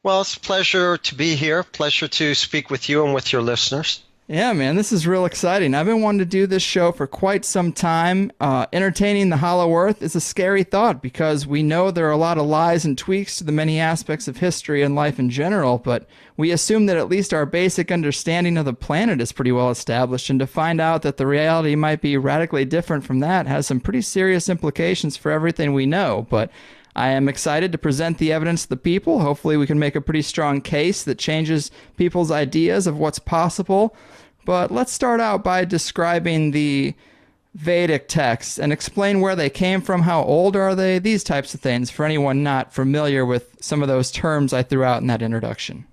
Well, it's a pleasure to be here. Pleasure to speak with you and with your listeners. Yeah, man, this is real exciting. I've been wanting to do this show for quite some time. Entertaining the Hollow Earth is a scary thought because we know there are a lot of lies and tweaks to the many aspects of history and life in general, but we assume that at least our basic understanding of the planet is pretty well established, and to find out that the reality might be radically different from that has some pretty serious implications for everything we know. But I am excited to present the evidence to the people. Hopefully, we can make a pretty strong case that changes people's ideas of what's possible. But let's start out by describing the Vedic texts and explain where they came from, how old are they, these types of things for anyone not familiar with some of those terms I threw out in that introduction.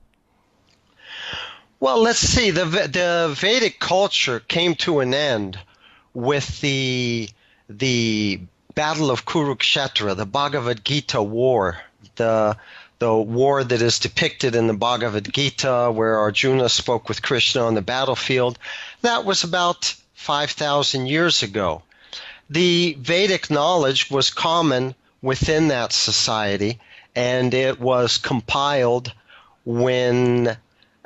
Well, let's see. The Vedic culture came to an end with the Battle of Kurukshetra, the Bhagavad Gita war, the war that is depicted in the Bhagavad Gita, where Arjuna spoke with Krishna on the battlefield. That was about 5,000 years ago. The Vedic knowledge was common within that society, and it was compiled when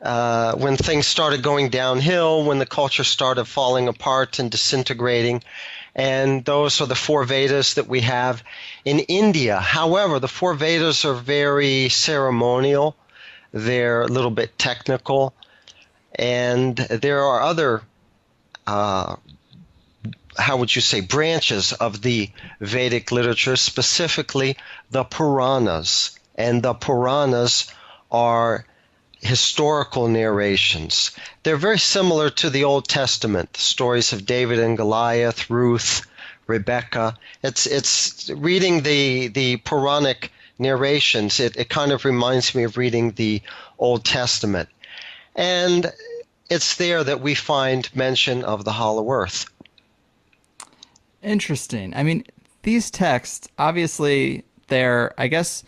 things started going downhill, when the culture started falling apart and disintegrating. And those are the four Vedas that we have in India. However, the four Vedas are very ceremonial. They're a little bit technical. And there are other, how would you say, branches of the Vedic literature, specifically the Puranas. And the Puranas are historical narrations. They're very similar to the Old Testament, the stories of David and Goliath, Ruth, Rebecca. It's reading the Puranic narrations. It kind of reminds me of reading the Old Testament. And it's there that we find mention of the Hollow Earth. Interesting. I mean, these texts, obviously, they're, I guess,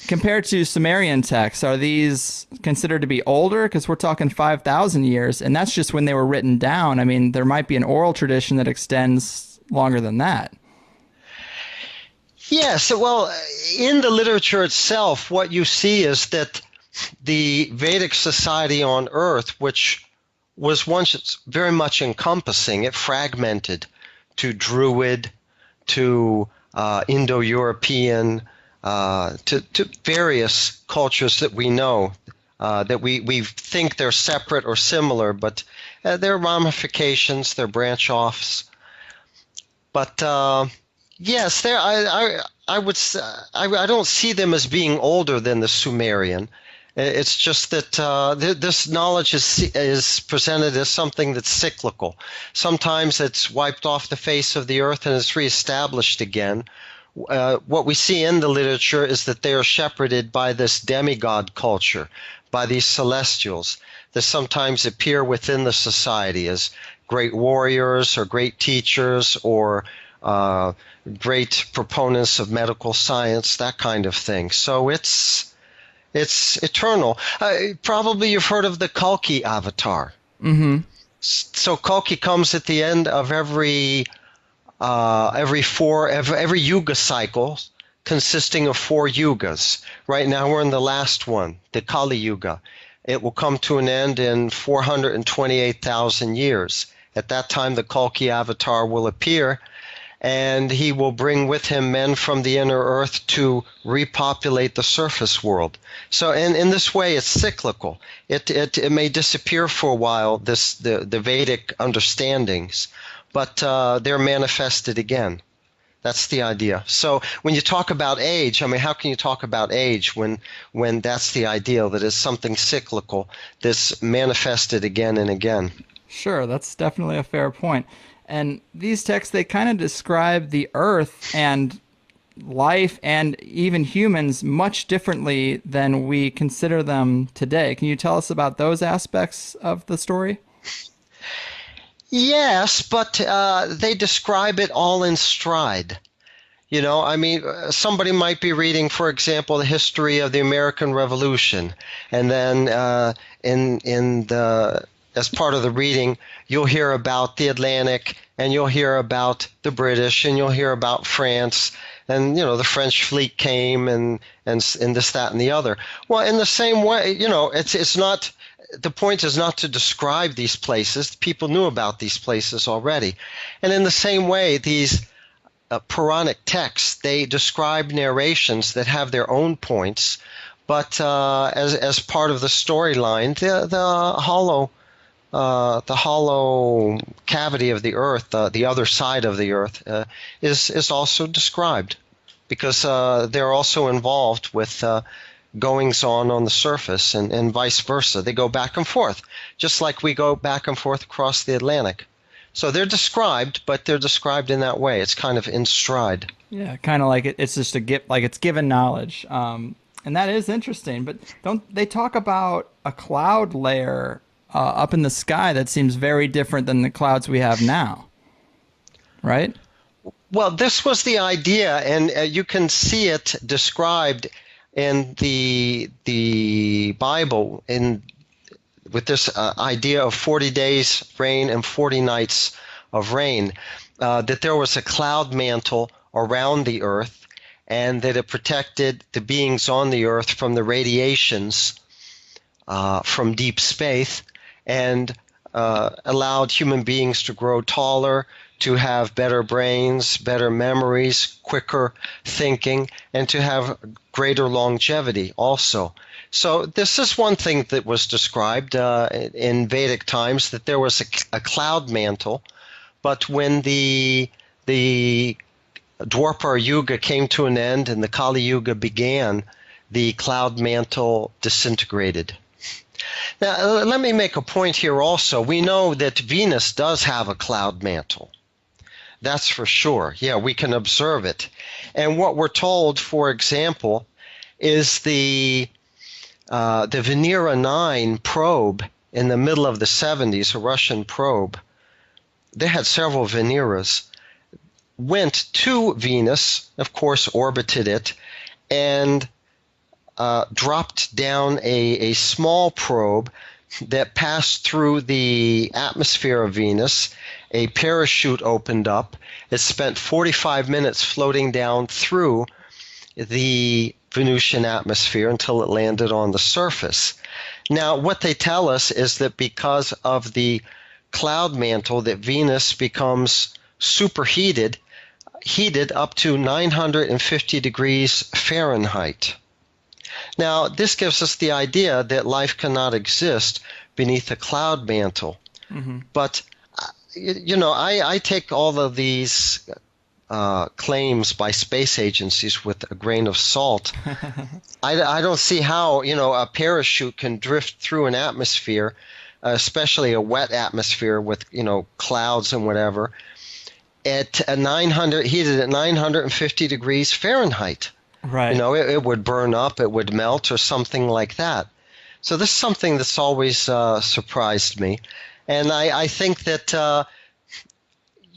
compared to Sumerian texts, are these considered to be older? Because we're talking 5,000 years, and that's just when they were written down. I mean, there might be an oral tradition that extends longer than that. Yes, well, in the literature itself, what you see is that the Vedic society on Earth, which was once very much encompassing, it fragmented to Druid, to Indo-European, to various cultures that we know, that we think they're separate or similar, but they're ramifications, they're branch-offs. But yes, I would I don't see them as being older than the Sumerian. It's just that this knowledge is presented as something that's cyclical. Sometimes it's wiped off the face of the earth and is reestablished again. What we see in the literature is that they are shepherded by this demigod culture, by these celestials that sometimes appear within the society as great warriors or great teachers or great proponents of medical science, that kind of thing. So it's eternal. Probably you've heard of the Kalki avatar. Mm-hmm. So Kalki comes at the end of every yuga cycle, consisting of 4 yugas. Right now we're in the last one, the Kali Yuga. It will come to an end in 428,000 years. At that time, the Kalki avatar will appear, and he will bring with him men from the inner earth to repopulate the surface world. So in this way, it's cyclical. It may disappear for a while, the Vedic understandings, but they're manifested again. That's the idea. So when you talk about age, I mean, how can you talk about age when that's the ideal, that it's something cyclical that's manifested again and again? Sure, that's definitely a fair point. And these texts, they kind of describe the earth and life and even humans much differently than we consider them today. Can you tell us about those aspects of the story? Yes, but they describe it all in stride. You know, I mean, somebody might be reading, for example, the history of the American Revolution, and then as part of the reading, you'll hear about the Atlantic, and you'll hear about the British, and you'll hear about France, and the French fleet came and this, that, and the other. Well, in the same way, it's not. The point is not to describe these places. People knew about these places already, and in the same way, these Puranic texts, they describe narrations that have their own points, but as part of the storyline, the hollow cavity of the earth, the other side of the earth, is also described, because they're also involved with goings on the surface, and vice versa. They go back and forth, just like we go back and forth across the Atlantic. So they're described, but they're described in that way. It's kind of in stride. Yeah, kind of like it's just it's given knowledge. And that is interesting. But don't they talk about a cloud layer up in the sky that seems very different than the clouds we have now, right? Well, this was the idea, and you can see it described in the Bible with this idea of 40 days rain and 40 nights of rain, that there was a cloud mantle around the earth, and that it protected the beings on the earth from the radiations from deep space, and allowed human beings to grow taller, to have better brains, better memories, quicker thinking, and to have greater longevity also. So this is one thing that was described in Vedic times, that there was a cloud mantle, but when the Dwapara Yuga came to an end and the Kali Yuga began, the cloud mantle disintegrated. Now, let me make a point here also. We know that Venus does have a cloud mantle. That's for sure. Yeah, we can observe it. And what we're told, for example, is the Venera 9 probe in the middle of the 70s, a Russian probe. They had several Veneras. Went to Venus, of course, orbited it, and dropped down a small probe that passed through the atmosphere of Venus. A parachute opened up. It spent 45 minutes floating down through the Venusian atmosphere until it landed on the surface. Now, what they tell us is that because of the cloud mantle, that Venus becomes superheated, heated up to 950 degrees Fahrenheit. Now, this gives us the idea that life cannot exist beneath a cloud mantle. Mm-hmm. But, I take all of these claims by space agencies with a grain of salt. I don't see how, a parachute can drift through an atmosphere, especially a wet atmosphere with, clouds and whatever, at heated at 950 degrees Fahrenheit. Right. It would burn up, it would melt, or something like that. So this is something that's always surprised me. And I think that,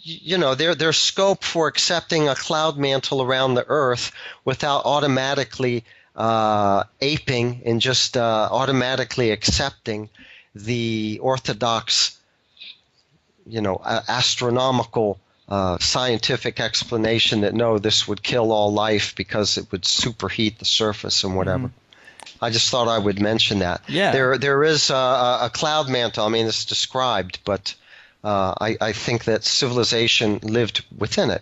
there's scope for accepting a cloud mantle around the Earth without automatically aping and just automatically accepting the orthodox, astronomical scientific explanation that no, this would kill all life because it would superheat the surface and whatever. I just thought I would mention that. Yeah. There is a cloud mantle. I mean, it's described, but I think that civilization lived within it,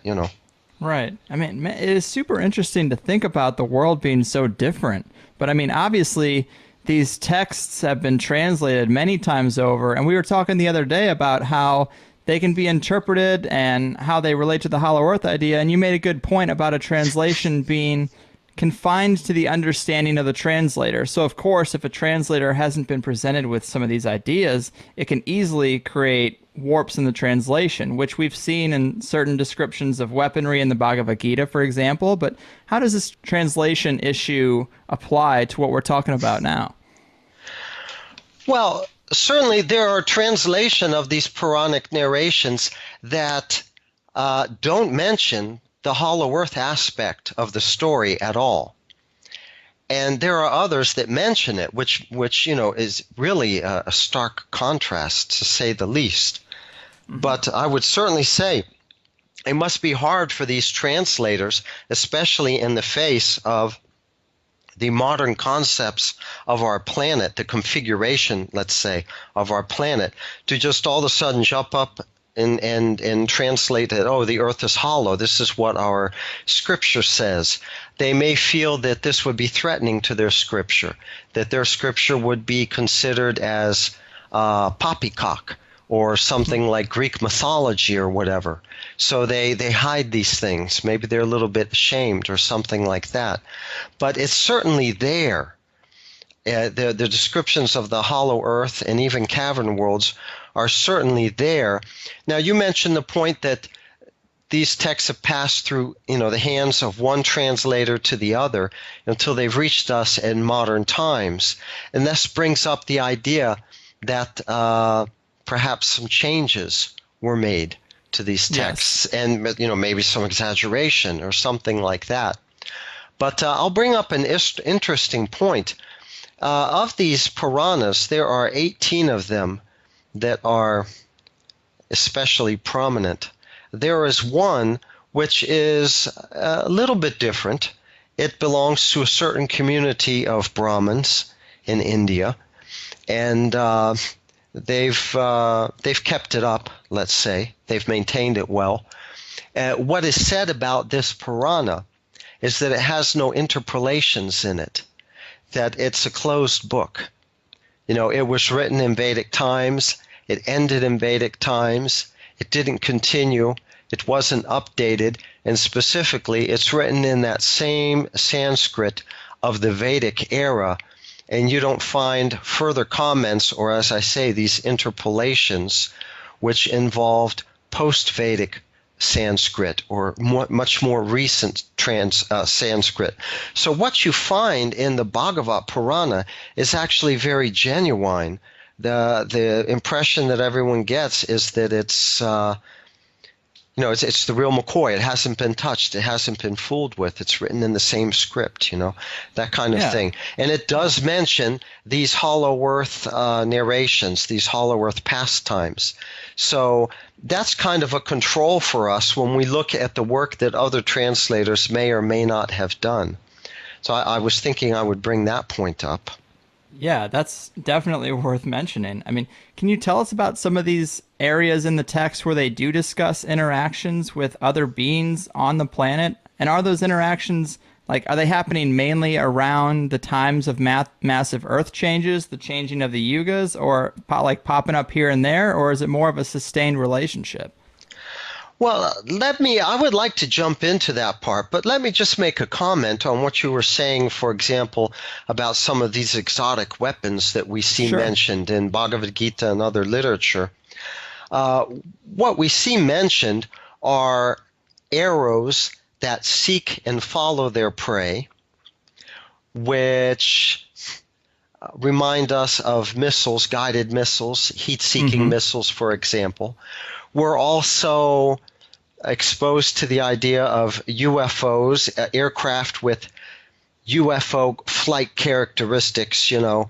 Right. I mean, it is super interesting to think about the world being so different. But I mean, obviously, these texts have been translated many times over. And we were talking the other day about how they can be interpreted and how they relate to the Hollow Earth idea. And you made a good point about a translation being confined to the understanding of the translator. So, of course, if a translator hasn't been presented with some of these ideas, it can easily create warps in the translation, which we've seen in certain descriptions of weaponry in the Bhagavad Gita, for example. But how does this translation issue apply to what we're talking about now? Well, certainly there are translation of these Puranic narrations that don't mention the Hollow Earth aspect of the story at all. And there are others that mention it, which is really a stark contrast, to say the least. Mm-hmm. But I would certainly say it must be hard for these translators, especially in the face of the modern concepts of our planet, the configuration, let's say, of our planet, to just all of a sudden jump up and translate that, oh, the earth is hollow. This is what our scripture says. They may feel that this would be threatening to their scripture, that their scripture would be considered as poppycock or something like Greek mythology or whatever. So they hide these things. Maybe they're a little bit ashamed or something like that. But it's certainly there. The descriptions of the hollow earth and even cavern worlds are certainly there. Now, you mentioned the point that these texts have passed through, the hands of one translator to the other until they've reached us in modern times. And this brings up the idea that perhaps some changes were made to these texts, yes, and maybe some exaggeration or something like that. But I'll bring up an interesting point. Of these Puranas, there are 18 of them that are especially prominent. There is one which is a little bit different. It belongs to a certain community of Brahmins in India, and they've kept it up, let's say. They've maintained it well. What is said about this Purana is that it has no interpolations in it, that it's a closed book. It was written in Vedic times. It ended in Vedic times. It didn't continue. It wasn't updated. And specifically, it's written in that same Sanskrit of the Vedic era. And you don't find further comments, or as I say, these interpolations, which involved post-Vedic Sanskrit or much more recent Sanskrit. So what you find in the Bhagavad Purana is actually very genuine. The impression that everyone gets is that it's it's the real McCoy. It hasn't been touched. It hasn't been fooled with. It's written in the same script, that kind of thing. And it does mention these hollow earth narrations, these hollow earth pastimes. So that's kind of a control for us when we look at the work that other translators may or may not have done. So I was thinking I would bring that point up. Yeah, that's definitely worth mentioning. I mean, can you tell us about some of these areas in the text where they do discuss interactions with other beings on the planet? And are those interactions, are they happening mainly around the times of massive Earth changes, the changing of the yugas, or popping up here and there, or is it more of a sustained relationship? Well, I would like to jump into that part, but let me just make a comment on what you were saying, for example, about some of these exotic weapons that we see mentioned in Bhagavad Gita and other literature. What we see mentioned are arrows that seek and follow their prey, which remind us of missiles, guided missiles, heat-seeking missiles, for example. We're also exposed to the idea of UFOs, aircraft with UFO flight characteristics, the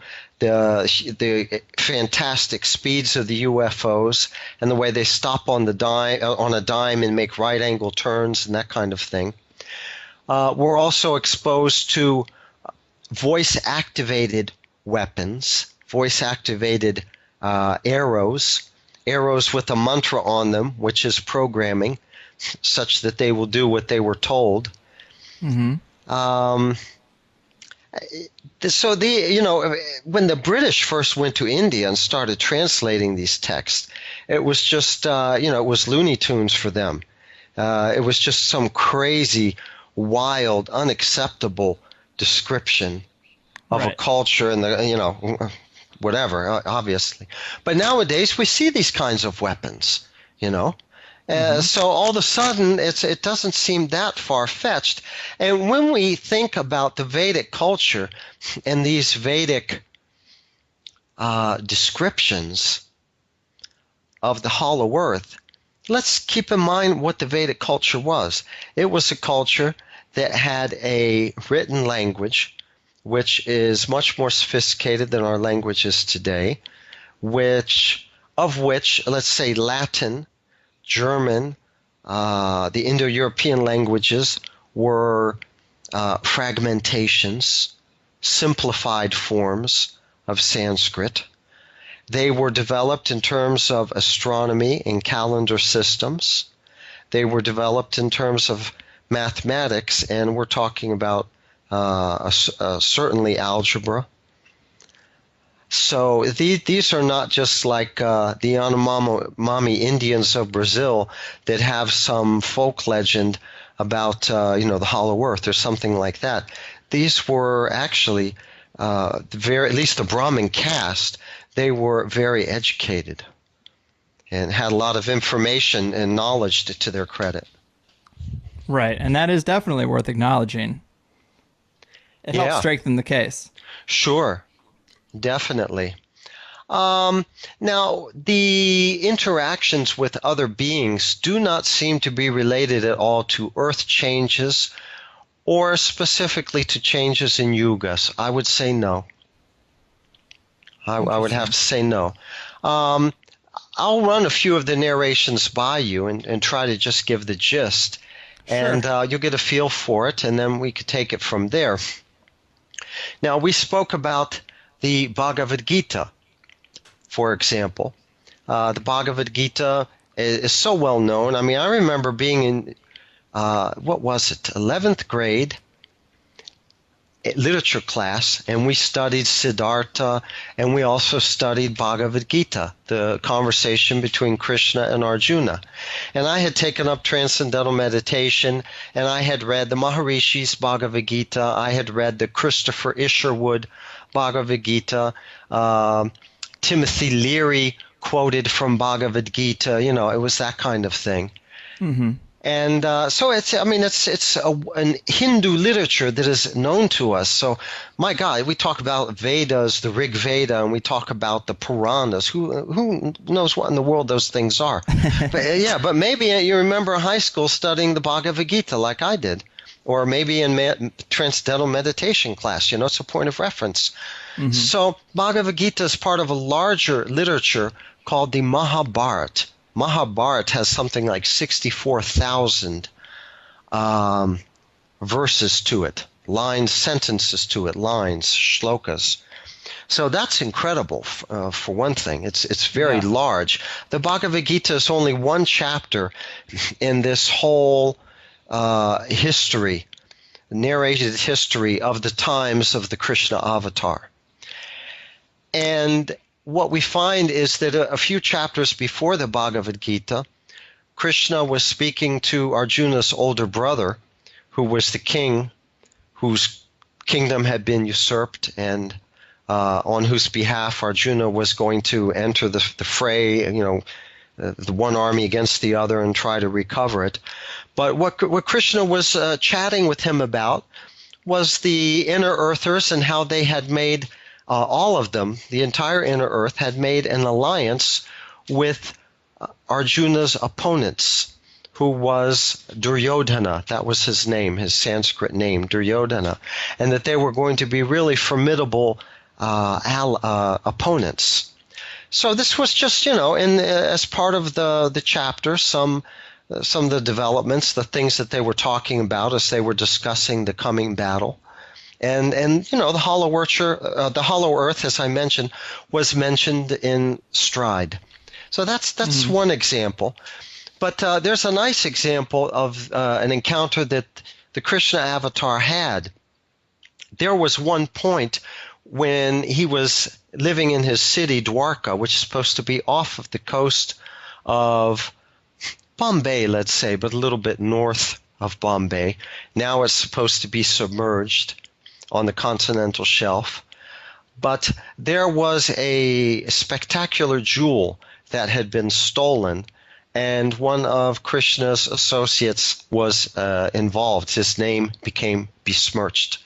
fantastic speeds of the UFOs and the way they stop on a dime and make right angle turns and that kind of thing. We're also exposed to voice-activated weapons, voice-activated arrows with a mantra on them, which is programming, such that they will do what they were told. Mm-hmm. So when the British first went to India and started translating these texts, it was just it was Looney Tunes for them. It was just some crazy, wild, unacceptable description of a culture and whatever, obviously. But nowadays we see these kinds of weapons, So all of a sudden it doesn't seem that far-fetched. And when we think about the Vedic culture and these Vedic descriptions of the hollow earth, let's keep in mind what the Vedic culture was. It was a culture that had a written language, which is much more sophisticated than our languages today, of which, let's say, Latin, German, the Indo-European languages were fragmentations, simplified forms of Sanskrit. They were developed in terms of astronomy and calendar systems. They were developed in terms of mathematics, and we're talking about certainly algebra. So these are not just like the Yanomami Indians of Brazil that have some folk legend about the Hollow Earth or something like that. These were actually at least the Brahmin caste. They were very educated and had a lot of information and knowledge to their credit. Right, and that is definitely worth acknowledging. It helps strengthen the case. Sure. Definitely. Now, the interactions with other beings do not seem to be related at all to earth changes or specifically to changes in yugas. I would say no. I would have to say no. I'll run a few of the narrations by you and try to just give the gist. Sure. And you'll get a feel for it, and then we could take it from there. Now, we spoke about the Bhagavad Gita, for example. The Bhagavad Gita is so well known. I mean, I remember being in, 11th grade literature class, and we studied Siddhartha, and we also studied Bhagavad Gita, the conversation between Krishna and Arjuna. And I had taken up transcendental meditation, and I had read the Maharishi's Bhagavad Gita. I had read the Christopher Isherwood Bhagavad Gita. Timothy Leary quoted from Bhagavad Gita. It was that kind of thing. Mm-hmm. And so it's an Hindu literature that is known to us. So, my God, we talk about Vedas, the Rig Veda, and we talk about the Puranas. Who knows what in the world those things are? But maybe you remember high school studying the Bhagavad Gita like I did. Or maybe in transcendental meditation class, it's a point of reference. Mm-hmm. So Bhagavad Gita is part of a larger literature called the Mahabharata. Mahabharata has something like 64,000 verses to it, sentences to it, lines, shlokas. So that's incredible, for one thing. It's very large. The Bhagavad Gita is only one chapter in this whole history, narrated history of the times of the Krishna avatar. And what we find is that a few chapters before the Bhagavad Gita, Krishna was speaking to Arjuna's older brother, who was the king whose kingdom had been usurped and on whose behalf Arjuna was going to enter the fray, the one army against the other and try to recover it. But what Krishna was chatting with him about was the inner earthers and how they had made, all of them, the entire inner earth, had made an alliance with Arjuna's opponents, who was Duryodhana. That was his name, his Sanskrit name, Duryodhana. And that they were going to be really formidable opponents. So this was just, as part of the chapter, some of the developments, the things that they were talking about as they were discussing the coming battle. And the hollow earth, as I mentioned, was mentioned in stride. So that's one example. But there's a nice example of an encounter that the Krishna avatar had. There was one point when he was living in his city, Dwarka, which is supposed to be off of the coast of Bombay, let's say, but a little bit north of Bombay. Now it's supposed to be submerged on the continental shelf. But there was a spectacular jewel that had been stolen, and one of Krishna's associates was involved. His name became besmirched.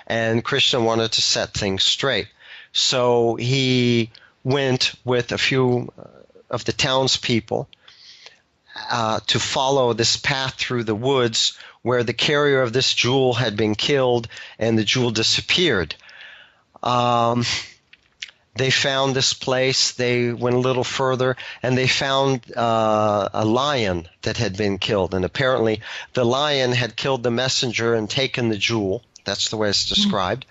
And Krishna wanted to set things straight. So he went with a few of the townspeople to follow this path through the woods where the carrier of this jewel had been killed and the jewel disappeared. they found this place. They went a little further, and they found a lion that had been killed. And apparently the lion had killed the messenger and taken the jewel. That's the way it's described.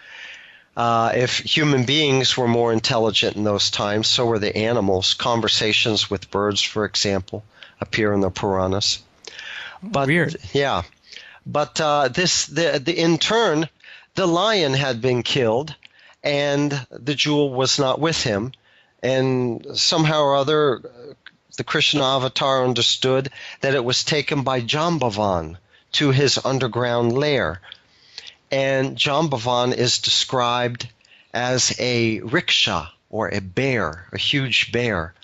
If human beings were more intelligent in those times, so were the animals. Conversations with birds, for example, appear in the Puranas. But, weird. Yeah. But in turn, the lion had been killed, and the jewel was not with him. And somehow or other, the Krishna avatar understood that it was taken by Jambavan to his underground lair. And Jambavan is described as a rickshaw or a bear, a huge bear.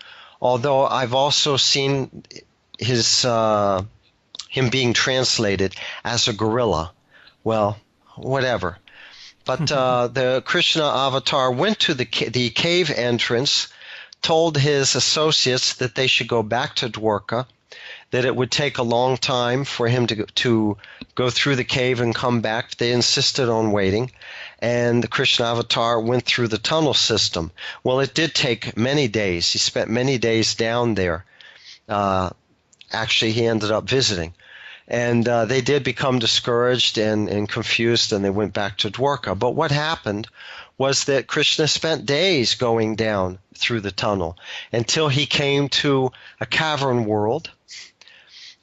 Although I've also seen him being translated as a gorilla. Well, whatever. But the Krishna avatar went to the cave entrance, told his associates that they should go back to Dwarka, that it would take a long time for him to go through the cave and come back. They insisted on waiting, and the Krishna avatar went through the tunnel system. Well, it did take many days. He spent many days down there. Actually, he ended up visiting. And they did become discouraged and confused, and they went back to Dwarka. But what happened was that Krishna spent days going down through the tunnel until he came to a cavern world.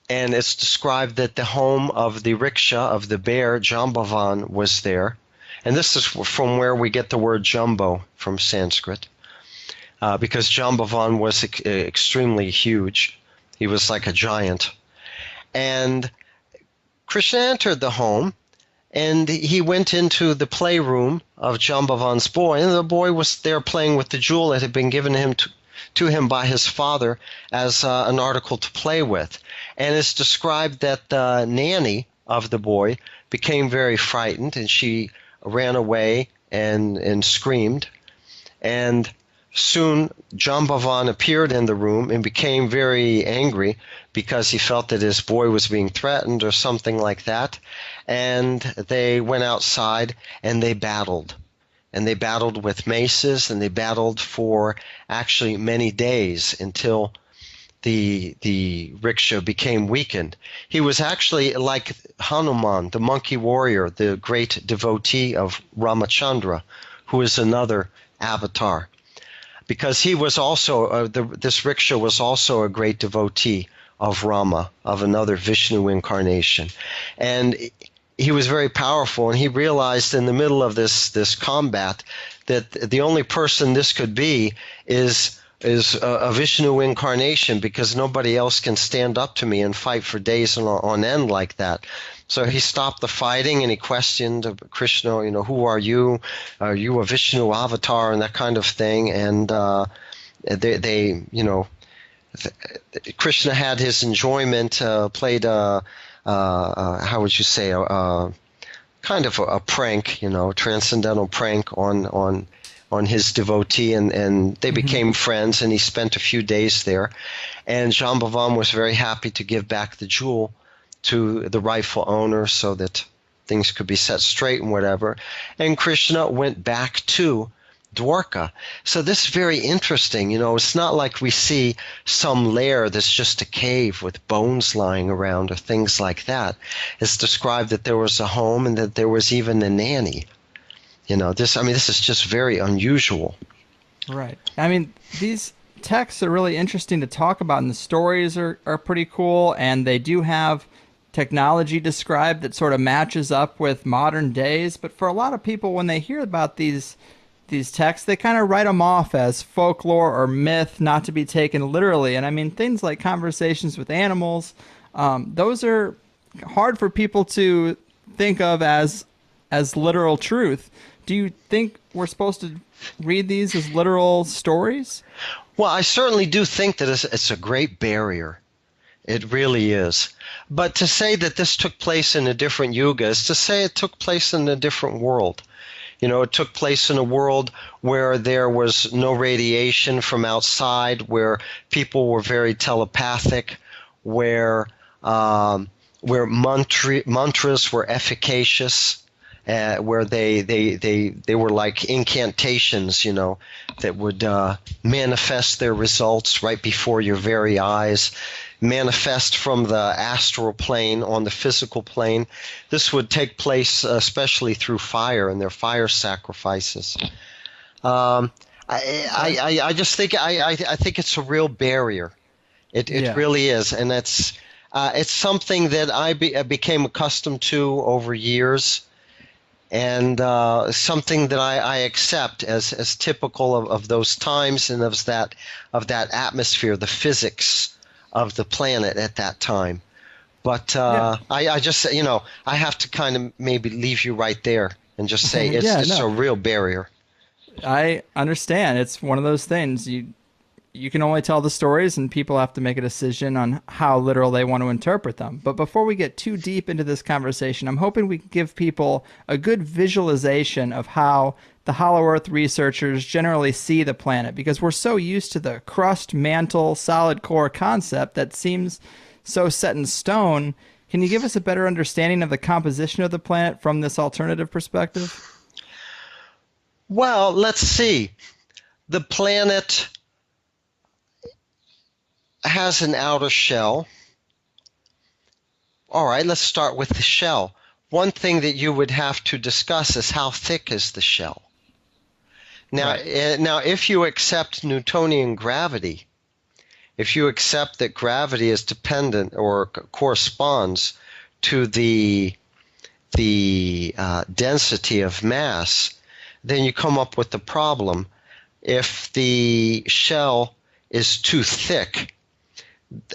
And it's described that the home of the rickshaw, of the bear, Jambavan, was there. And this is from where we get the word jumbo from Sanskrit, because Jambavan was extremely huge. He was like a giant. And Krishna entered the home, and he went into the playroom of Jambavan's boy, and the boy was there playing with the jewel that had been given to him by his father as an article to play with. And it's described that the nanny of the boy became very frightened, and she ran away and screamed. And soon Jambavan appeared in the room and became very angry because he felt that his boy was being threatened or something like that. And they went outside and they battled. And they battled with maces, and they battled for actually many days until the rickshaw became weakened. He was actually like Hanuman, the monkey warrior, the great devotee of Ramachandra, who is another avatar. Because he was also, this rickshaw was also a great devotee of Rama, of another Vishnu incarnation. And he was very powerful, and he realized in the middle of this combat that the only person this could be is a Vishnu incarnation, because nobody else can stand up to me and fight for days on end like that. So he stopped the fighting, and he questioned Krishna, who are you? Are you a Vishnu avatar, and that kind of thing. And Krishna had his enjoyment, played how would you say, kind of a prank, transcendental prank on his devotee, and they became friends, and he spent a few days there. And Jambavan was very happy to give back the jewel to the rightful owner so that things could be set straight and whatever. And Krishna went back to Dwarka. So this is very interesting. It's not like we see some lair that's just a cave with bones lying around or things like that. It's described that there was a home and that there was even a nanny. This is just very unusual. Right. These texts are really interesting to talk about, and the stories are pretty cool, and they do have technology described that sort of matches up with modern days. But for a lot of people, when they hear about these texts, they kind of write them off as folklore or myth, not to be taken literally. And things like conversations with animals, those are hard for people to think of as literal truth. Do you think we're supposed to read these as literal stories? Well, I certainly do think that it's a great barrier. It really is. But to say that this took place in a different yuga is to say it took place in a different world. It took place in a world where there was no radiation from outside, where people were very telepathic, where mantras were efficacious, where they were like incantations, that would manifest their results right before your very eyes, manifest from the astral plane on the physical plane. This would take place especially through fire and their fire sacrifices. I just think I think it's a real barrier. It really is, and it's something that I became accustomed to over years, and something that I accept as typical of those times and of that atmosphere, the physics of the planet at that time. But I just I have to kind of maybe leave you right there and just say it's just a real barrier. I understand. It's one of those things. You can only tell the stories, and people have to make a decision on how literal they want to interpret them. But before we get too deep into this conversation, I'm hoping we can give people a good visualization of how the Hollow Earth researchers generally see the planet, because we're so used to the crust, mantle, solid core concept that seems so set in stone. Can you give us a better understanding of the composition of the planet from this alternative perspective? Well, let's see. The planet has an outer shell. All right, let's start with the shell. One thing that you would have to discuss is how thick is the shell. Now, now, if you accept Newtonian gravity, if you accept that gravity is dependent or corresponds to the density of mass, then you come up with the problem. If the shell is too thick,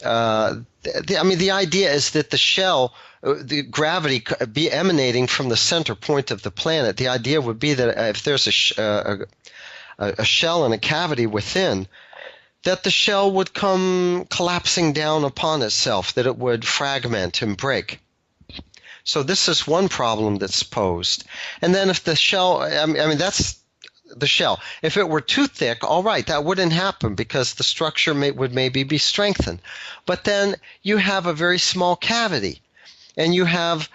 the idea is that the shell, the gravity be emanating from the center point of the planet. The idea would be that if there's a shell and a cavity within, that the shell would come collapsing down upon itself, that it would fragment and break. So this is one problem that's posed. And then if the shell, that's the shell. If it were too thick, all right, that wouldn't happen because the structure would maybe be strengthened. But then you have a very small cavity, and you have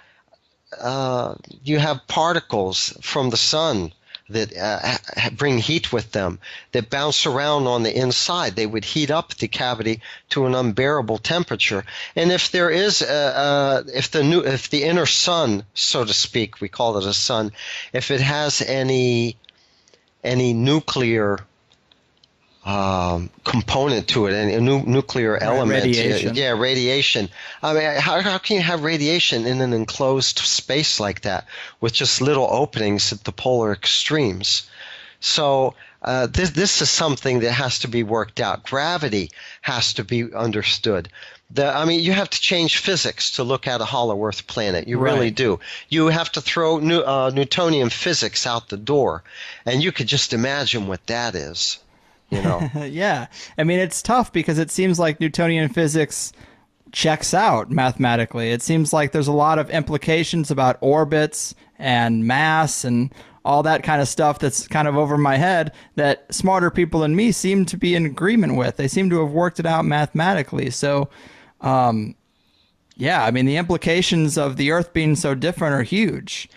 particles from the sun that bring heat with them, that bounce around on the inside. They would heat up the cavity to an unbearable temperature. And if there is, if the inner sun, so to speak, we call it a sun, if it has any nuclear component to it, a nuclear element. Radiation. Radiation. I mean, how can you have radiation in an enclosed space like that with just little openings at the polar extremes? So this is something that has to be worked out. Gravity has to be understood. You have to change physics to look at a hollow Earth planet. You really do. You have to throw Newtonian physics out the door, and you could just imagine what that is. Yeah. I mean, it's tough because it seems like Newtonian physics checks out mathematically. It seems like there's a lot of implications about orbits and mass and all that kind of stuff that's kind of over my head that smarter people than me seem to be in agreement with. They seem to have worked it out mathematically. So, the implications of the Earth being so different are huge.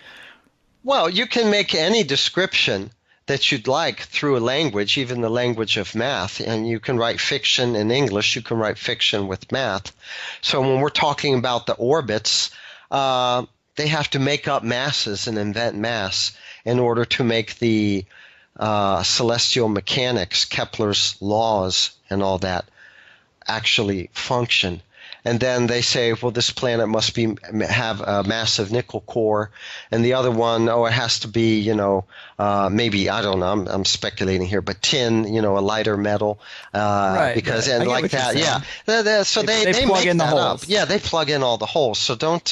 Well, you can make any description that you'd like through a language, even the language of math, and you can write fiction in English, you can write fiction with math. So when we're talking about the orbits, they have to make up masses and invent mass in order to make the celestial mechanics, Kepler's laws and all that actually function. And then they say, well, this planet must have a massive nickel core, and the other one, it has to be, maybe, I don't know, I'm speculating here, but tin, a lighter metal, because and like that, yeah. So they plug in the holes. Yeah, they plug in all the holes. So don't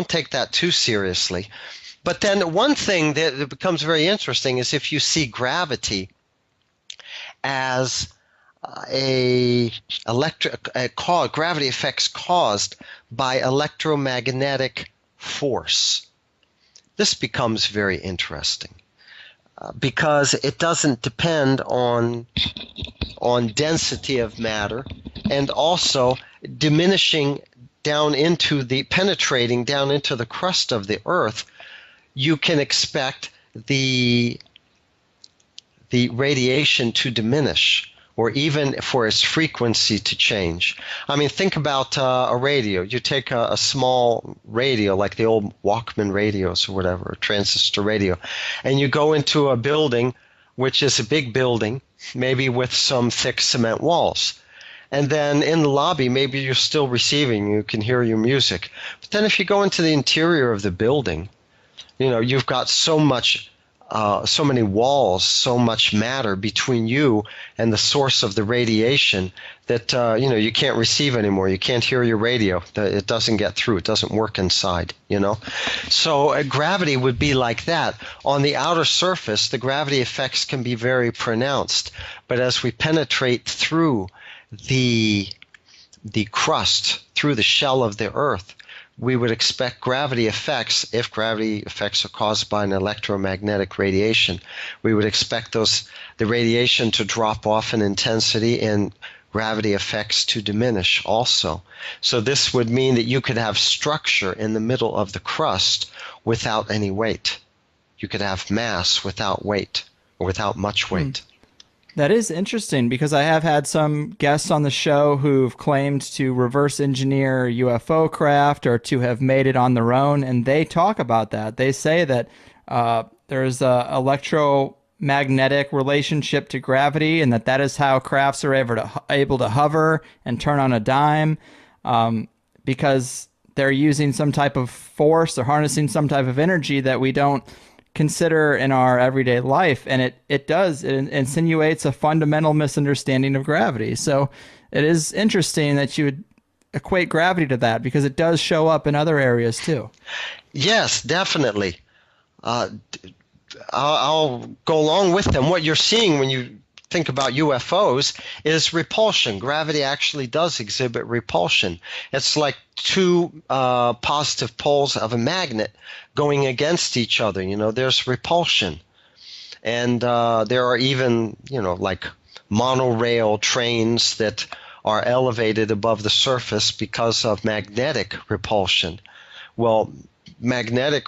take that too seriously. But then one thing that becomes very interesting is if you see gravity as gravity effects caused by electromagnetic force. This becomes very interesting because it doesn't depend on density of matter, and also penetrating down into the crust of the Earth. you can expect the radiation to diminish, or even for its frequency to change. I mean, think about a radio. You take a small radio, like the old Walkman radios or whatever, a transistor radio, and you go into a building, which is a big building, maybe with some thick cement walls. And then in the lobby, maybe you're still receiving, you can hear your music. But then if you go into the interior of the building, you've got so many walls, so much matter between you and the source of the radiation that, you can't receive anymore. You can't hear your radio. It doesn't get through. It doesn't work inside, So gravity would be like that. On the outer surface, the gravity effects can be very pronounced. But as we penetrate through the crust, through the shell of the Earth, we would expect gravity effects, if gravity effects are caused by an electromagnetic radiation, we would expect the radiation to drop off in intensity and gravity effects to diminish also. So this would mean that you could have structure in the middle of the crust without any weight. You could have mass without weight, or without much weight. That is interesting, because I have had some guests on the show who've claimed to reverse engineer UFO craft or to have made it on their own, and they talk about that. They say that there's a electromagnetic relationship to gravity, and that is how crafts are able to hover and turn on a dime, because they're using some type of force or harnessing some type of energy that we don't consider in our everyday life, and it insinuates a fundamental misunderstanding of gravity. So it is interesting that you would equate gravity to that, because it does show up in other areas too. Yes, definitely. I'll go along with them. What you're seeing when you think about UFOs is repulsion. Gravity actually does exhibit repulsion. It's like two positive poles of a magnet going against each other. There's repulsion. And there are even, like monorail trains that are elevated above the surface because of magnetic repulsion. Well, magnetized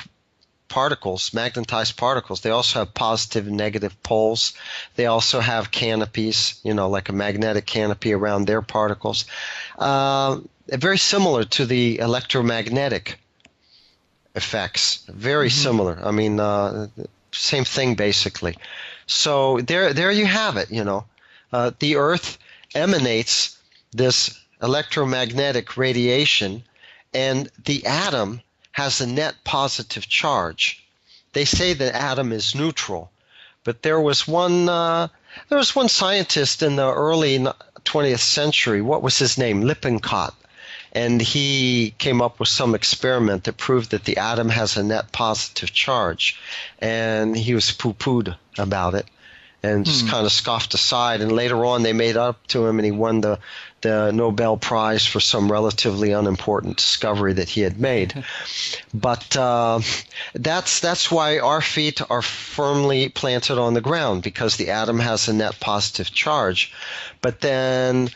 particles, they also have positive and negative poles. They also have canopies, like a magnetic canopy around their particles. Very similar to the electromagnetic effects. Very similar. I mean, same thing basically. So there you have it, the Earth emanates this electromagnetic radiation, and the atom has a net positive charge. They say the atom is neutral, but there was one scientist in the early 20th century. What was his name? Lippincott. And he came up with some experiment that proved that the atom has a net positive charge. And he was poo-pooed about it and just kind of scoffed aside. And later on they made up to him, and he won the Nobel Prize for some relatively unimportant discovery that he had made. But that's why our feet are firmly planted on the ground, because the atom has a net positive charge. But then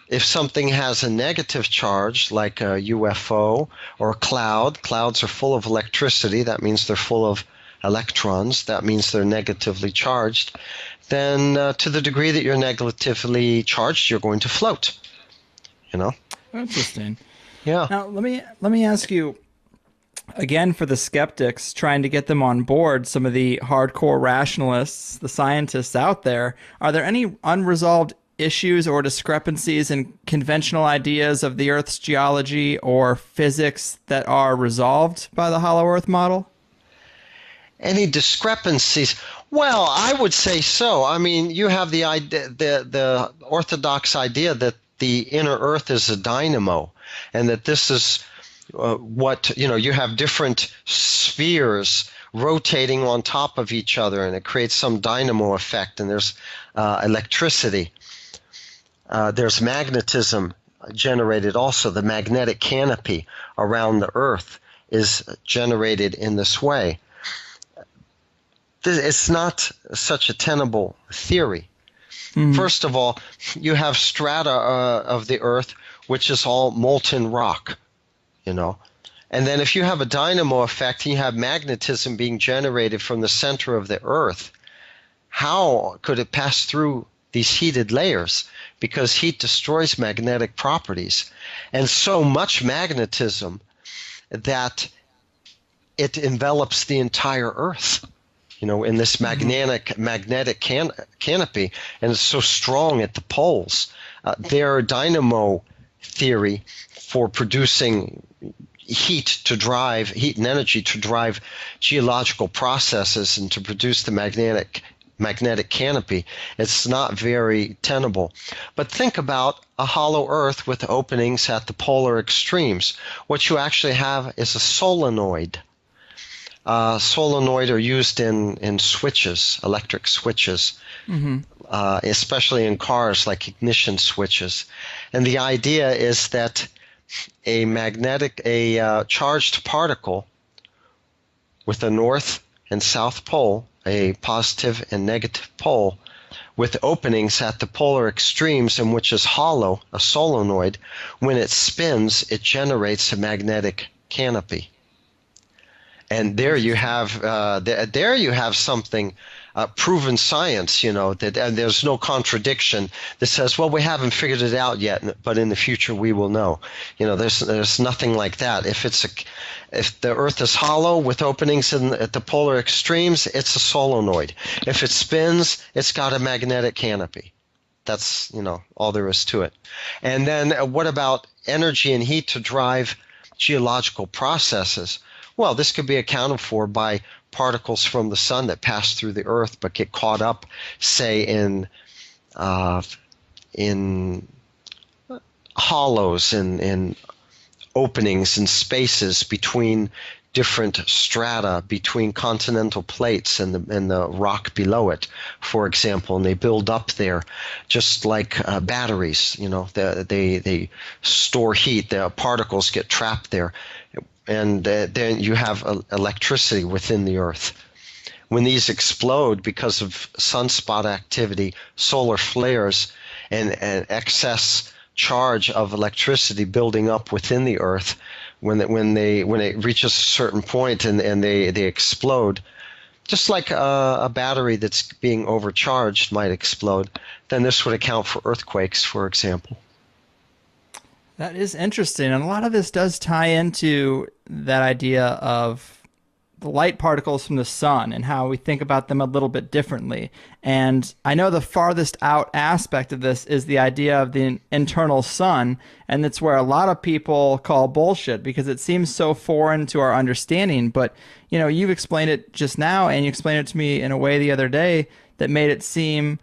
if something has a negative charge, like a UFO or a cloud, clouds are full of electricity. That means they're full of electrons. That means they're negatively charged. Then to the degree that you're negatively charged, you're going to float. Interesting. Yeah. Now let me ask you again, for the skeptics, trying to get them on board, some of the hardcore rationalists, the scientists out there, are there any unresolved issues or discrepancies in conventional ideas of the Earth's geology or physics that are resolved by the Hollow Earth model? Any discrepancies? Well, I would say so. I mean, you have the idea, the orthodox idea that the inner Earth is a dynamo, and that this is you have different spheres rotating on top of each other, and it creates some dynamo effect, and there's electricity. There's magnetism generated also. The magnetic canopy around the Earth is generated in this way. It's not such a tenable theory. First of all, you have strata of the Earth, which is all molten rock, And then if you have a dynamo effect and you have magnetism being generated from the center of the Earth, how could it pass through these heated layers? Because heat destroys magnetic properties. And so much magnetism that it envelops the entire Earth, in this magnetic canopy, and it's so strong at the poles. Their dynamo theory for producing heat and energy to drive geological processes and to produce the magnetic canopy, it's not very tenable. But think about a hollow Earth with openings at the polar extremes. What you actually have is a solenoid. Solenoid are used in switches, electric switches, especially in cars, like ignition switches. And the idea is that a charged particle with a north and south pole, a positive and negative pole, with openings at the polar extremes, and which is hollow, a solenoid, when it spins, it generates a magnetic canopy. And there you have something, proven science, that and there's no contradiction that says, well, we haven't figured it out yet, but in the future we will know. There's nothing like that. If the Earth is hollow with openings at the polar extremes, it's a solenoid. If it spins, it's got a magnetic canopy. That's, all there is to it. And then what about energy and heat to drive geological processes? Well, this could be accounted for by particles from the sun that pass through the Earth but get caught up, say, in hollows and in openings and spaces between different strata, between continental plates and the rock below it, for example, and they build up there, just like batteries. They store heat. The particles get trapped there. And then you have electricity within the Earth. When these explode because of sunspot activity, solar flares, and excess charge of electricity building up within the Earth, when it reaches a certain point and they explode, just like a battery that's being overcharged might explode, then this would account for earthquakes, for example. That is interesting. And a lot of this does tie into that idea of the light particles from the sun and how we think about them a little bit differently. And I know the farthest out aspect of this is the idea of the internal sun. And that's where a lot of people call bullshit because it seems so foreign to our understanding. But, you've explained it just now, and you explained it to me in a way the other day that made it seem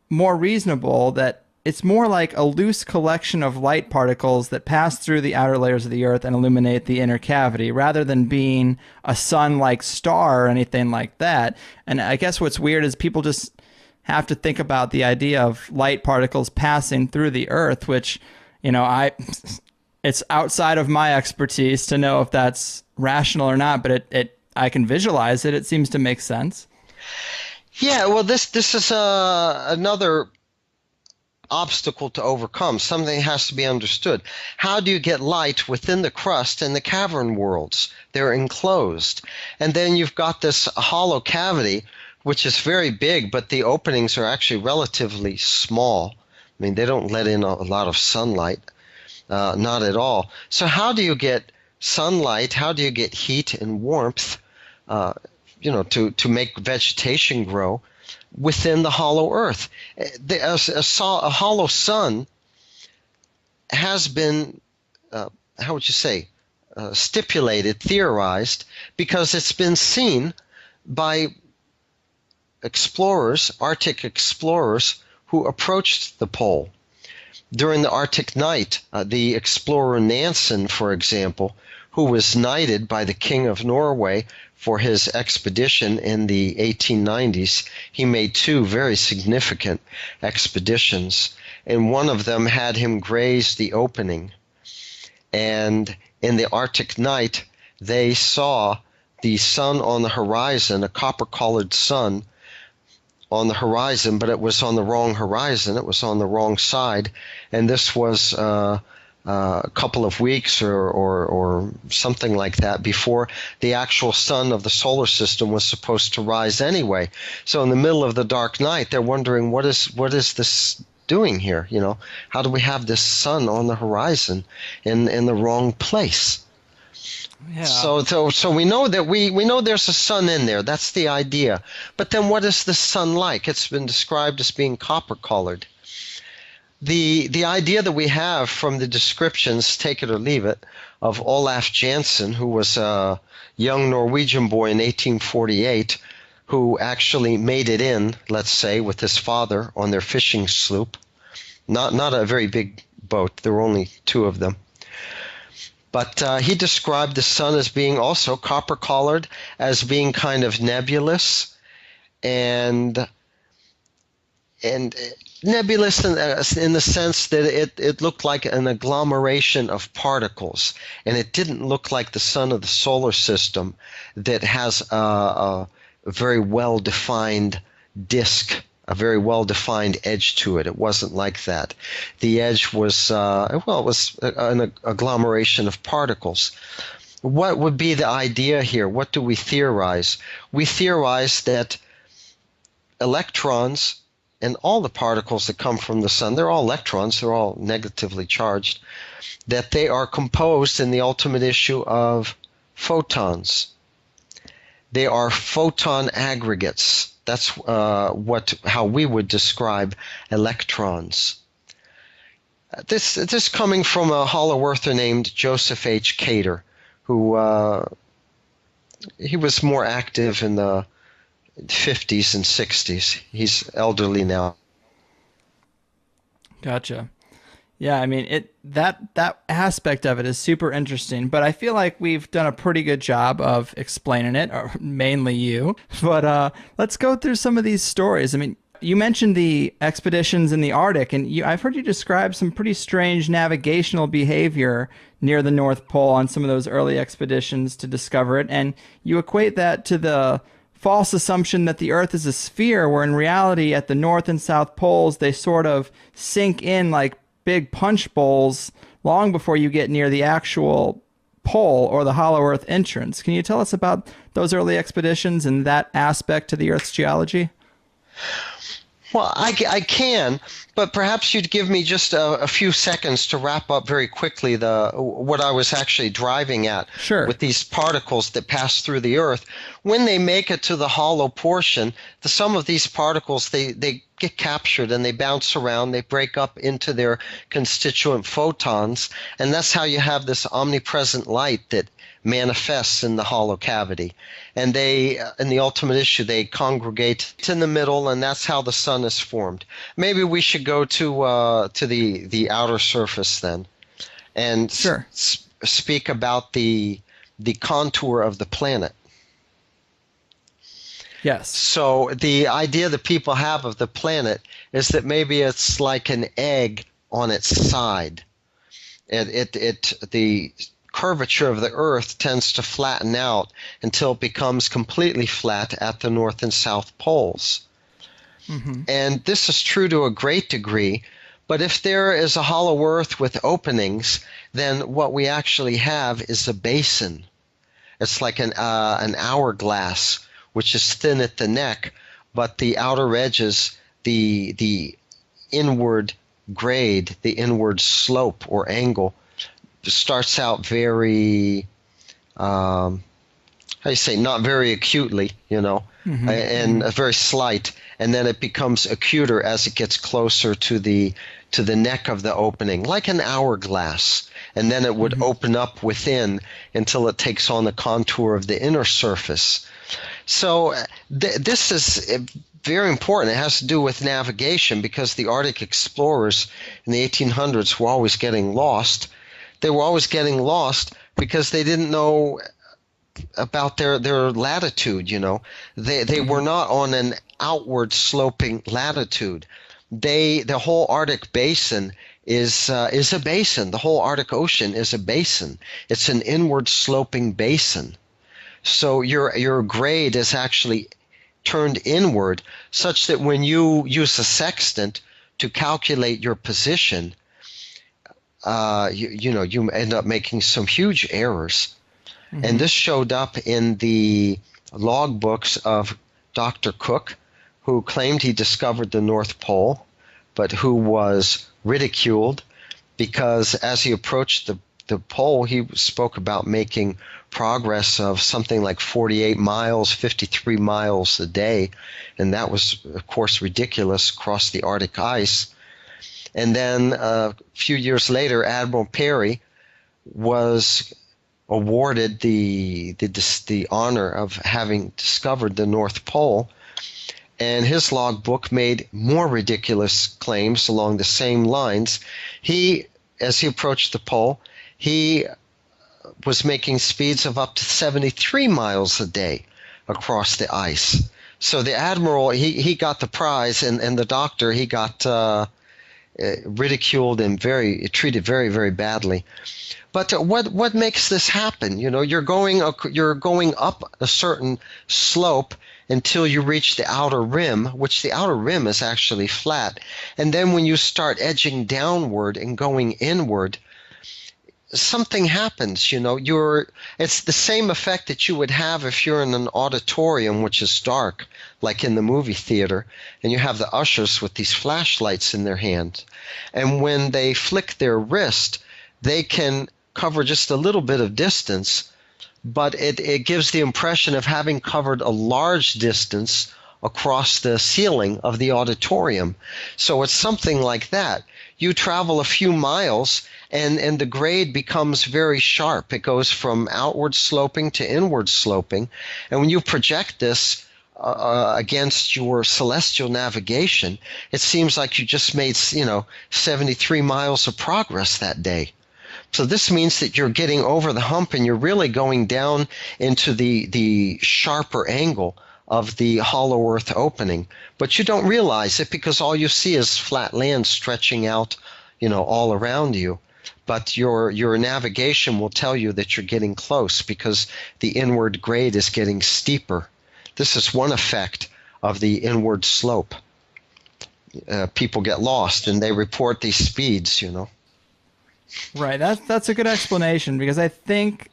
more reasonable, that it's more like a loose collection of light particles that pass through the outer layers of the Earth and illuminate the inner cavity, rather than being a sun-like star or anything like that. And I guess what's weird is people just have to think about the idea of light particles passing through the Earth, which, it's outside of my expertise to know if that's rational or not, but I can visualize it. It seems to make sense. Yeah, well, this is another obstacle to overcome. Something has to be understood. How do you get light within the crust and the cavern worlds? They're enclosed. And then you've got this hollow cavity, which is very big, but the openings are actually relatively small. I mean, they don't let in a lot of sunlight, not at all. So how do you get sunlight? How do you get heat and warmth, to make vegetation grow within the hollow Earth? A hollow sun has been, theorized, because it's been seen by explorers, Arctic explorers, who approached the pole. During the Arctic night, the explorer Nansen, for example, who was knighted by the King of Norway for his expedition in the 1890s. He made two very significant expeditions, and one of them had him graze the opening. And in the Arctic night, they saw the sun on the horizon, a copper-colored sun on the horizon, but it was on the wrong horizon. It was on the wrong side, and this was a couple of weeks or something like that before the actual sun of the solar system was supposed to rise anyway. So in the middle of the dark night, they're wondering, what is this doing here? How do we have this sun on the horizon in the wrong place? Yeah. So we know that we know there's a sun in there. That's the idea. But then what is the sun like? It's been described as being copper colored. The idea that we have from the descriptions, take it or leave it, of Olaf Jansen, who was a young Norwegian boy in 1848, who actually made it in, let's say, with his father on their fishing sloop. Not a very big boat. There were only two of them. But he described the sun as being also copper-colored, as being kind of nebulous, and nebulous in the sense that it looked like an agglomeration of particles, and it didn't look like the sun of the solar system that has a very well-defined disk, a very well-defined edge to it. It wasn't like that. The edge was, it was an agglomeration of particles. What would be the idea here? What do we theorize? We theorize that electrons and all the particles that come from the sun, they're all electrons, they're all negatively charged, that they are composed in the ultimate issue of photons. They are photon aggregates. That's how we would describe electrons. This coming from a hollow earther named Joseph H. Cater, who he was more active in the 50s and 60s. He's elderly now. Gotcha. Yeah, I mean, that aspect of it is super interesting, but I feel like we've done a pretty good job of explaining it, or mainly you. But let's go through some of these stories. I mean, you mentioned the expeditions in the Arctic, and I've heard you describe some pretty strange navigational behavior near the North Pole on some of those early expeditions to discover it, and you equate that to the false assumption that the Earth is a sphere, where in reality at the North and South Poles they sort of sink in like big punch bowls long before you get near the actual pole or the hollow earth entrance. Can you tell us about those early expeditions and that aspect to the Earth's geology? Well, I can, but perhaps you'd give me just a few seconds to wrap up very quickly what I was actually driving at. Sure. With these particles that pass through the Earth. When they make it to the hollow portion, some of these particles, they get captured and they bounce around, they break up into their constituent photons, and that's how you have this omnipresent light that manifests in the hollow cavity. And in the ultimate issue, they congregate in the middle, and that's how the sun is formed. Maybe we should go to the outer surface then, and sure. Speak about the contour of the planet. Yes. So the idea that people have of the planet is that maybe it's like an egg on its side. The curvature of the Earth tends to flatten out until it becomes completely flat at the North and South poles. Mm-hmm. And this is true to a great degree, but if there is a hollow Earth with openings, then what we actually have is a basin. It's like an hourglass, which is thin at the neck, but the outer edges, the inward grade, the inward slope or angle, starts out very, how do you say, not very acutely, mm-hmm. and very slight, and then it becomes acuter as it gets closer to the neck of the opening, like an hourglass, and then it would mm-hmm. open up within until it takes on the contour of the inner surface. So this is very important. It has to do with navigation, because the Arctic explorers in the 1800s were always getting lost. They were always getting lost because they didn't know about their latitude, They were not on an outward sloping latitude. The whole Arctic basin is a basin. The whole Arctic Ocean is a basin. It's an inward sloping basin. So your grade is actually turned inward, such that when you use a sextant to calculate your position, you end up making some huge errors. And this showed up in the logbooks of Dr. Cook, who claimed he discovered the North Pole, but who was ridiculed because as he approached the pole, he spoke about making progress of something like 48 miles, 53 miles a day. And that was, of course, ridiculous across the Arctic ice. And then a few years later, Admiral Peary was awarded the honor of having discovered the North Pole. And his logbook made more ridiculous claims along the same lines. As he approached the pole, he was making speeds of up to 73 miles a day across the ice. So the admiral, he got the prize, and the doctor, he got ridiculed and treated very, very badly. But what makes this happen? You're going up a certain slope until you reach the outer rim, which the outer rim is actually flat. And then when you start edging downward and going inward, something happens. It's the same effect that you would have if you're in an auditorium which is dark, like in the movie theater, and you have the ushers with these flashlights in their hand. And when they flick their wrist, they can cover just a little bit of distance, but it gives the impression of having covered a large distance across the ceiling of the auditorium. So it's something like that. You travel a few miles, and the grade becomes very sharp. It goes from outward sloping to inward sloping. And when you project this against your celestial navigation, it seems like you just made 73 miles of progress that day. So this means that you're getting over the hump and you're really going down into the sharper angle of the hollow earth opening. But you don't realize it because all you see is flat land stretching out, all around you. But your navigation will tell you that you're getting close because the inward grade is getting steeper. This is one effect of the inward slope. People get lost and they report these speeds, Right. That's a good explanation, because I think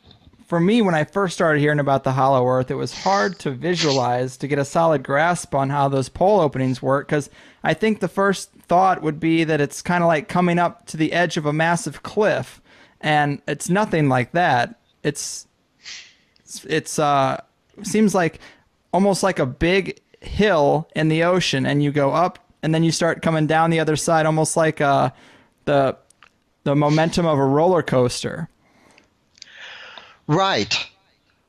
for me, when I first started hearing about the hollow earth, it was hard to visualize, to get a solid grasp on how those pole openings work, because I think the first thought would be that it's kind of like coming up to the edge of a massive cliff, and it's nothing like that. It's seems like almost like a big hill in the ocean, and you go up and then you start coming down the other side, almost like the momentum of a roller coaster. Right.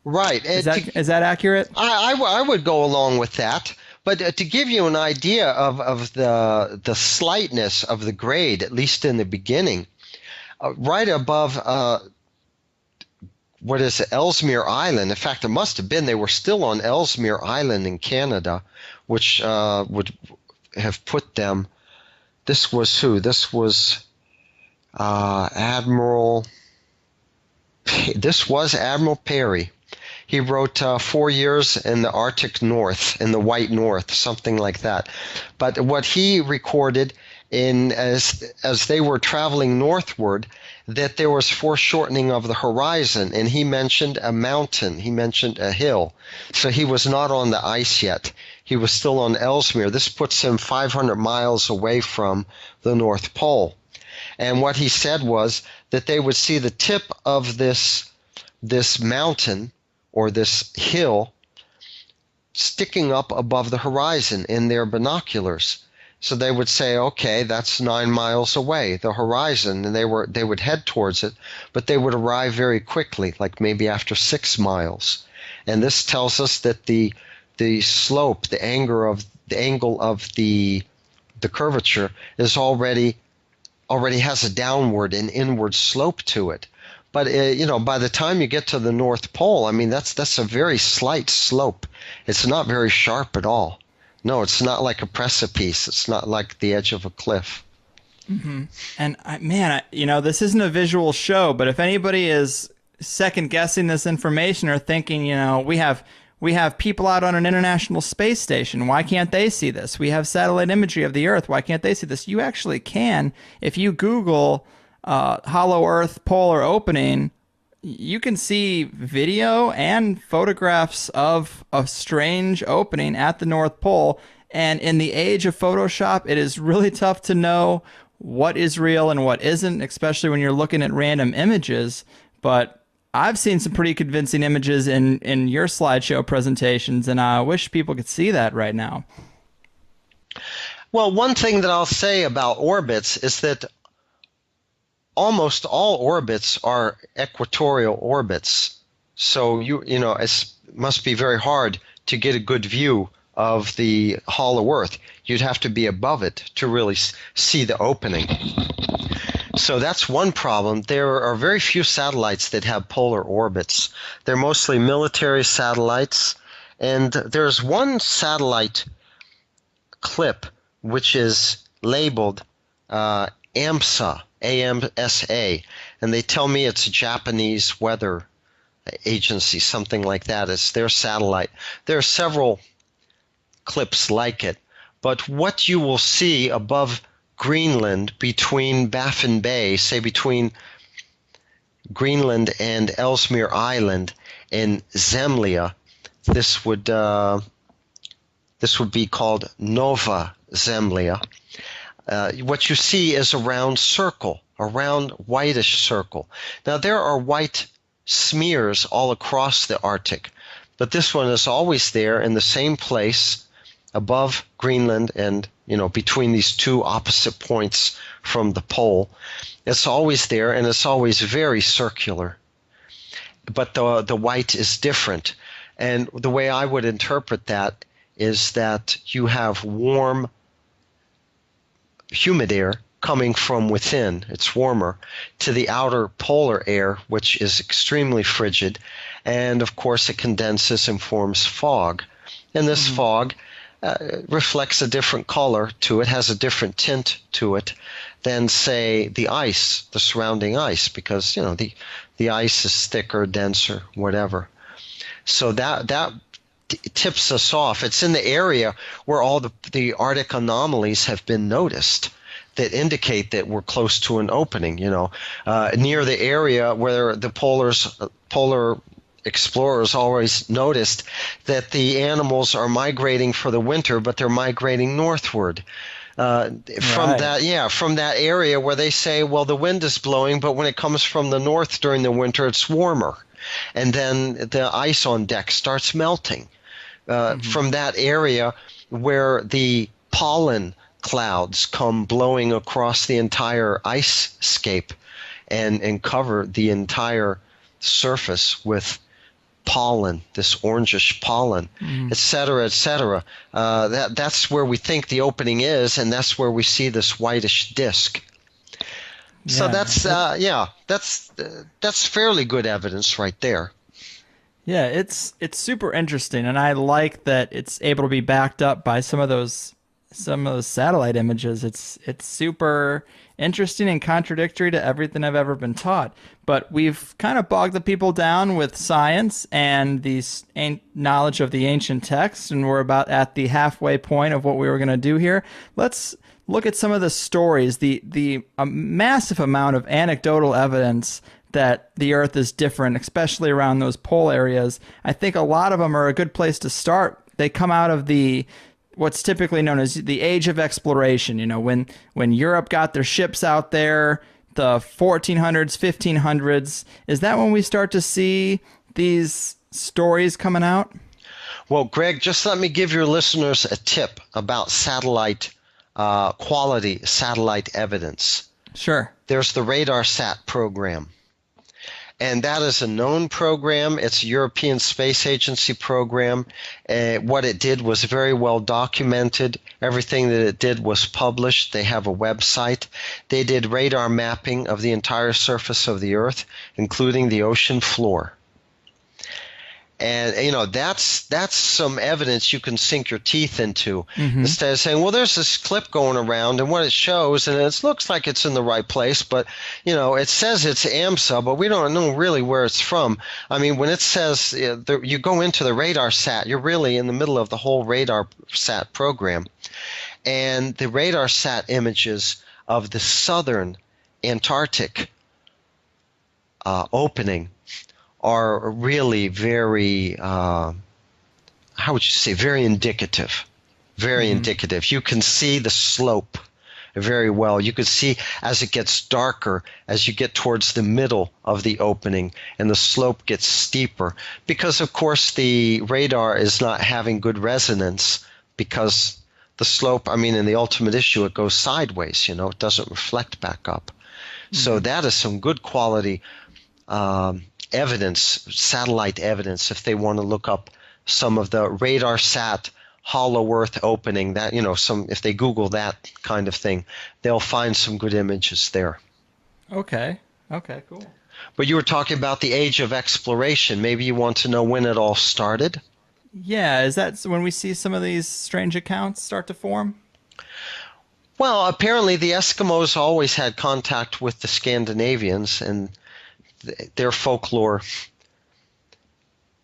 Is that accurate? I would go along with that. But to give you an idea of the slightness of the grade, at least in the beginning, right above Ellesmere Island. In fact, it must have been they were still on Ellesmere Island in Canada, which would have put them. This was who? This was Admiral Peary. He wrote 4 years in the Arctic North, in the White North, something like that. But what he recorded as they were traveling northward, that there was foreshortening of the horizon, and he mentioned a mountain, he mentioned a hill. So he was not on the ice yet. He was still on Ellesmere. This puts him 500 miles away from the North Pole. And what he said was that they would see the tip of this mountain or this hill sticking up above the horizon in their binoculars. So they would say, okay, that's 9 miles away, the horizon, and they would head towards it, but they would arrive very quickly, like maybe after 6 miles. And this tells us that the slope, the angle of the curvature is already has a downward and inward slope to it. But by the time you get to the North Pole, I mean that's a very slight slope. It's not very sharp at all. No, it's not like a precipice. It's not like the edge of a cliff. Mm-hmm. And this isn't a visual show, but if anybody is second guessing this information or thinking, we have people out on an international space station, why can't they see this? We have satellite imagery of the Earth, why can't they see this? You actually can if you Google hollow Earth polar opening, you can see video and photographs of a strange opening at the North Pole. And in the age of Photoshop, it is really tough to know what is real and what isn't, especially when you're looking at random images. But I've seen some pretty convincing images in your slideshow presentations, and I wish people could see that right now. Well, one thing that I'll say about orbits is that almost all orbits are equatorial orbits. So it must be very hard to get a good view of the hollow Earth. You'd have to be above it to really see the opening. So that's one problem. There are very few satellites that have polar orbits. They're mostly military satellites. And there's one satellite clip which is labeled AMSA, AMSA, and they tell me it's a Japanese weather agency, something like that. It's their satellite. There are several clips like it, but what you will see above Greenland between Baffin Bay, say between Greenland and Ellesmere Island in Zemlya, this would be called Nova Zemlya. What you see is a round circle, a round whitish circle. Now there are white smears all across the Arctic, but this one is always there in the same place above Greenland and between these two opposite points from the pole. It's always there, and it's always very circular. But the white is different. And the way I would interpret that is that you have warm, humid air coming from within, it's warmer, to the outer polar air, which is extremely frigid, and of course it condenses and forms fog. And this fog reflects a different color to it, has a different tint to it than, say, the ice, the surrounding ice, because the ice is thicker, denser, whatever. So that tips us off. It's in the area where all the Arctic anomalies have been noticed that indicate that we're close to an opening, near the area where the polar explorers always noticed that the animals are migrating for the winter, but they're migrating northward. From that area where they say, well, the wind is blowing, but when it comes from the north during the winter, it's warmer. And then the ice on deck starts melting. From that area where the pollen clouds come blowing across the entire ice scape and cover the entire surface with pollen, this orangish pollen, et cetera, et cetera. That's where we think the opening is, and that's where we see this whitish disk. Yeah, so that's fairly good evidence right there. Yeah, it's super interesting, and I like that it's able to be backed up by some of those satellite images. It's super interesting and contradictory to everything I've ever been taught. But we've kind of bogged the people down with science and the knowledge of the ancient texts, and we're about at the halfway point of what we were going to do here. Let's look at some of the stories, the massive amount of anecdotal evidence that the Earth is different, especially around those pole areas. I think a lot of them are a good place to start. They come out of what's typically known as the age of exploration. When Europe got their ships out there, the 1400s, 1500s, is that when we start to see these stories coming out? Well, Greg, just let me give your listeners a tip about satellite quality, satellite evidence. Sure. There's the RadarSat program. And that is a known program. It's a European Space Agency program. What it did was very well documented. Everything that it did was published. They have a website. They did radar mapping of the entire surface of the Earth, including the ocean floor. And, that's some evidence you can sink your teeth into instead of saying, well, there's this clip going around and what it shows, and it looks like it's in the right place, but, it says it's AMSA, but we don't know really where it's from. I mean, when it says you go into the RadarSat, you're really in the middle of the whole RadarSat program. And the RadarSat images of the southern Antarctic opening are really very, how would you say, very indicative. Very indicative. You can see the slope very well. You can see as it gets darker, as you get towards the middle of the opening, and the slope gets steeper. Because, of course, the radar is not having good resonance because the slope, I mean, in the ultimate issue, it goes sideways, you know, it doesn't reflect back up. So that is some good quality evidence, satellite evidence, if they want to look up some of the radar sat hollow earth opening, that, you know, some, if they Google that kind of thing, they'll find some good images there. Okay, cool. But you were talking about the age of exploration. Maybe you want to know when it all started? Yeah, is that when we see some of these strange accounts start to form? Well, apparently the Eskimos always had contact with the Scandinavians, and their folklore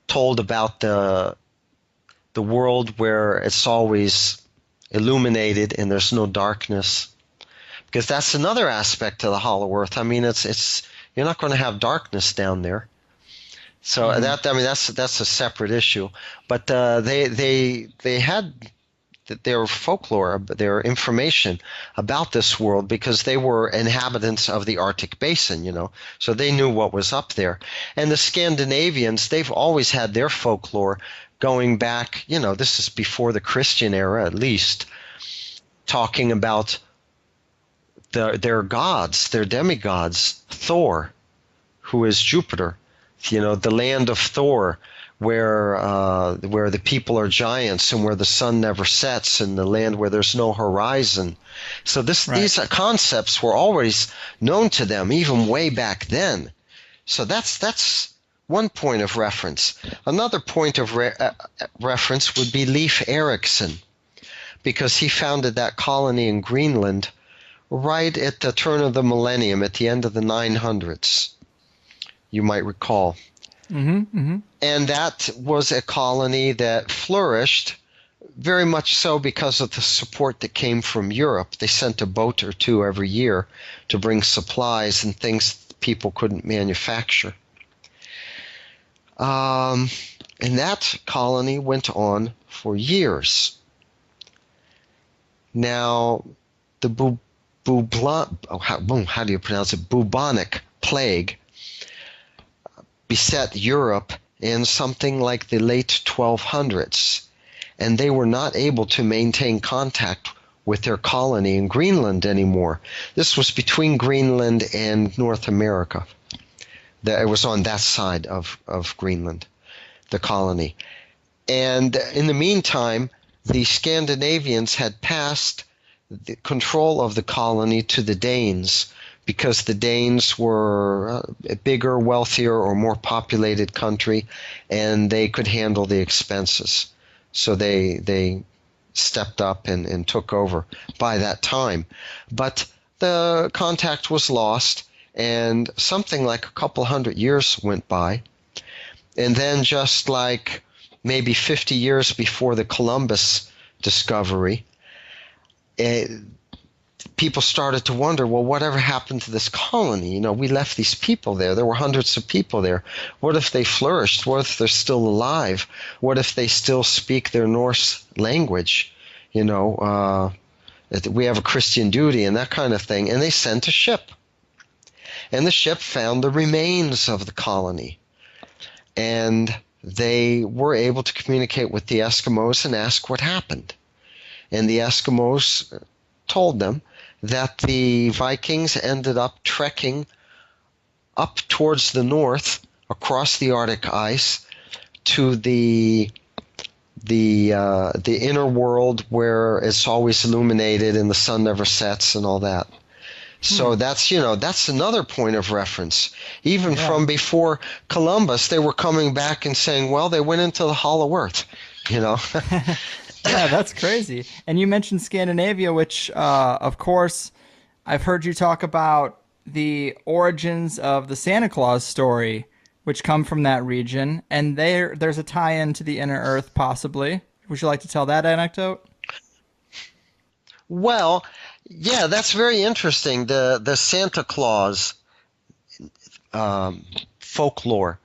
told about the world where it's always illuminated and there's no darkness. Because that's another aspect of the Hollow Earth. I mean, it's you're not going to have darkness down there. So that's a separate issue. But they had their folklore, their information about this world because they were inhabitants of the Arctic Basin, you know. So they knew what was up there. And the Scandinavians, they've always had their folklore going back, you know, this is before the Christian era at least, talking about their gods, their demigods, Thor, who is Jupiter, you know, the land of Thor, where the people are giants and where the sun never sets, and the land where there's no horizon. So these concepts were always known to them, even way back then. So that's one point of reference. Another point of reference would be Leif Erikson, because he founded that colony in Greenland right at the turn of the millennium, at the end of the 900s, you might recall. And that was a colony that flourished very much so because of the support that came from Europe. They sent a boat or two every year to bring supplies and things people couldn't manufacture. And that colony went on for years. Now, the bubonic plague beset Europe in something like the late 1200s, and they were not able to maintain contact with their colony in Greenland anymore. This was between Greenland and North America. It was on that side of Greenland, the colony. And in the meantime, the Scandinavians had passed the control of the colony to the Danes, because the Danes were a bigger, wealthier, or more populated country, and they could handle the expenses. So they stepped up and took over by that time. But the contact was lost, and something like a couple hundred years went by. And then just like maybe 50 years before the Columbus discovery, people started to wonder, well, whatever happened to this colony? You know, we left these people there. There were hundreds of people there. What if they flourished? What if they're still alive? What if they still speak their Norse language? You know, we have a Christian duty and that kind of thing. And they sent a ship. And the ship found the remains of the colony. And they were able to communicate with the Eskimos and ask what happened. And the Eskimos told them that the Vikings ended up trekking up towards the north across the Arctic ice to the inner world where it's always illuminated and the sun never sets and all that. So that's another point of reference. Even from before Columbus, they were coming back and saying, well, they went into the Hollow Earth, you know. Yeah, that's crazy. And you mentioned Scandinavia, which, of course, I've heard you talk about the origins of the Santa Claus story, which come from that region. And there's a tie-in to the Inner Earth, possibly. Would you like to tell that anecdote? Well, Yeah, that's very interesting. The Santa Claus um, folklore.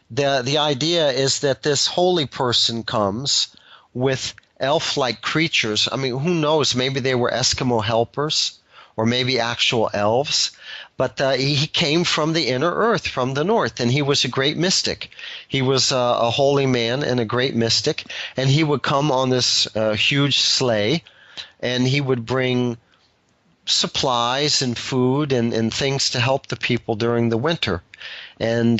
The idea is that this holy person comes with elf-like creatures. I mean, who knows? Maybe they were Eskimo helpers, or maybe actual elves. But he came from the inner earth, from the north, and he was a great mystic. He was a holy man and a great mystic, and he would come on this huge sleigh, and he would bring supplies and food and things to help the people during the winter. And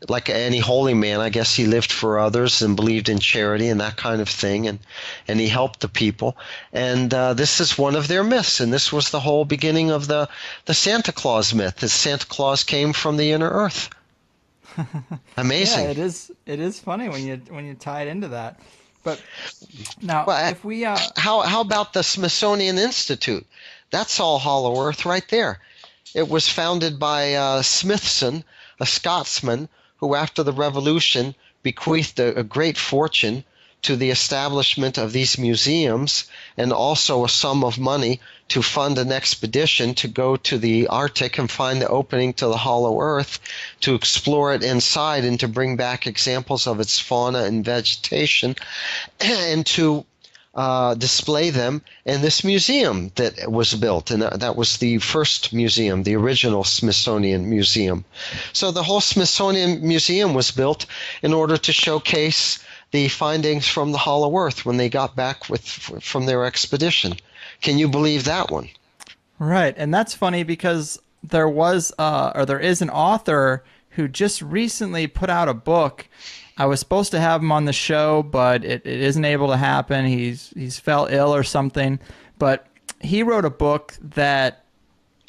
like any holy man, I guess he lived for others and believed in charity and that kind of thing, and he helped the people. And this is one of their myths, and this was the whole beginning of the Santa Claus myth. That Santa Claus came from the inner earth. Amazing. Yeah, it is. It is funny when you tie it into that. But now, Well, if we how about the Smithsonian Institute? That's all Hollow Earth right there. It was founded by Smithson, a Scotsman who, after the Revolution, bequeathed a great fortune to the establishment of these museums, and also a sum of money to fund an expedition to go to the Arctic and find the opening to the Hollow Earth, to explore it inside and to bring back examples of its fauna and vegetation, and to display them in this museum that was built. And that was the first museum, the original Smithsonian Museum. So the whole Smithsonian Museum was built in order to showcase the findings from the Hollow Earth when they got back from their expedition. Can you believe that one? right, and that's funny because there was or there is an author who just recently put out a book. I was supposed to have him on the show, but it isn't able to happen. He's fell ill or something. But he wrote a book that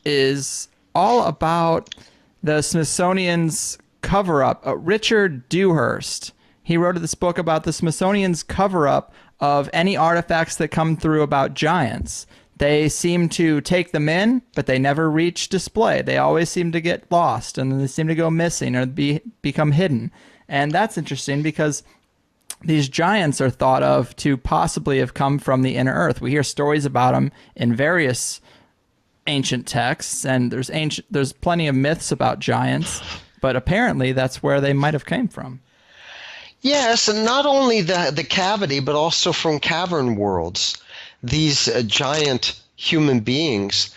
is all about the Smithsonian's cover-up. Richard Dewhurst. He wrote this book about the Smithsonian's cover-up of any artifacts that come through about giants. They seem to take them in, but they never reach display. They always seem to get lost, and they seem to go missing or become hidden. And that's interesting because these giants are thought of to possibly have come from the inner earth. We hear stories about them in various ancient texts, and there's plenty of myths about giants, but apparently that's where they might have came from. Yes, and not only the cavity, but also from cavern worlds. These giant human beings,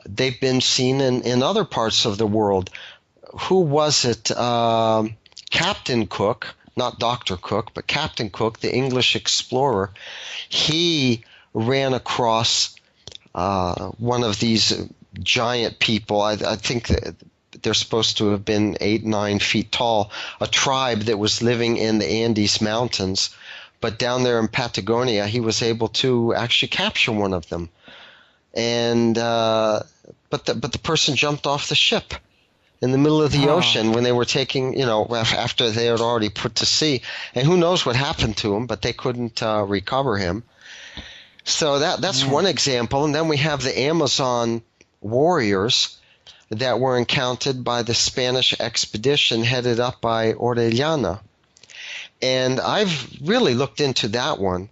they've been seen in other parts of the world. Who was it? Captain Cook, not Dr. Cook, but Captain Cook, the English explorer, he ran across one of these giant people. I think that they're supposed to have been 8-9 feet tall, a tribe that was living in the Andes Mountains. But down there in Patagonia, he was able to actually capture one of them. And but the person jumped off the ship in the middle of the ocean when they were taking, after they had already put to sea. And who knows what happened to him, but they couldn't recover him. So that's one example. And then we have the Amazon warriors that were encountered by the Spanish expedition headed up by Orellana. And I've really looked into that one,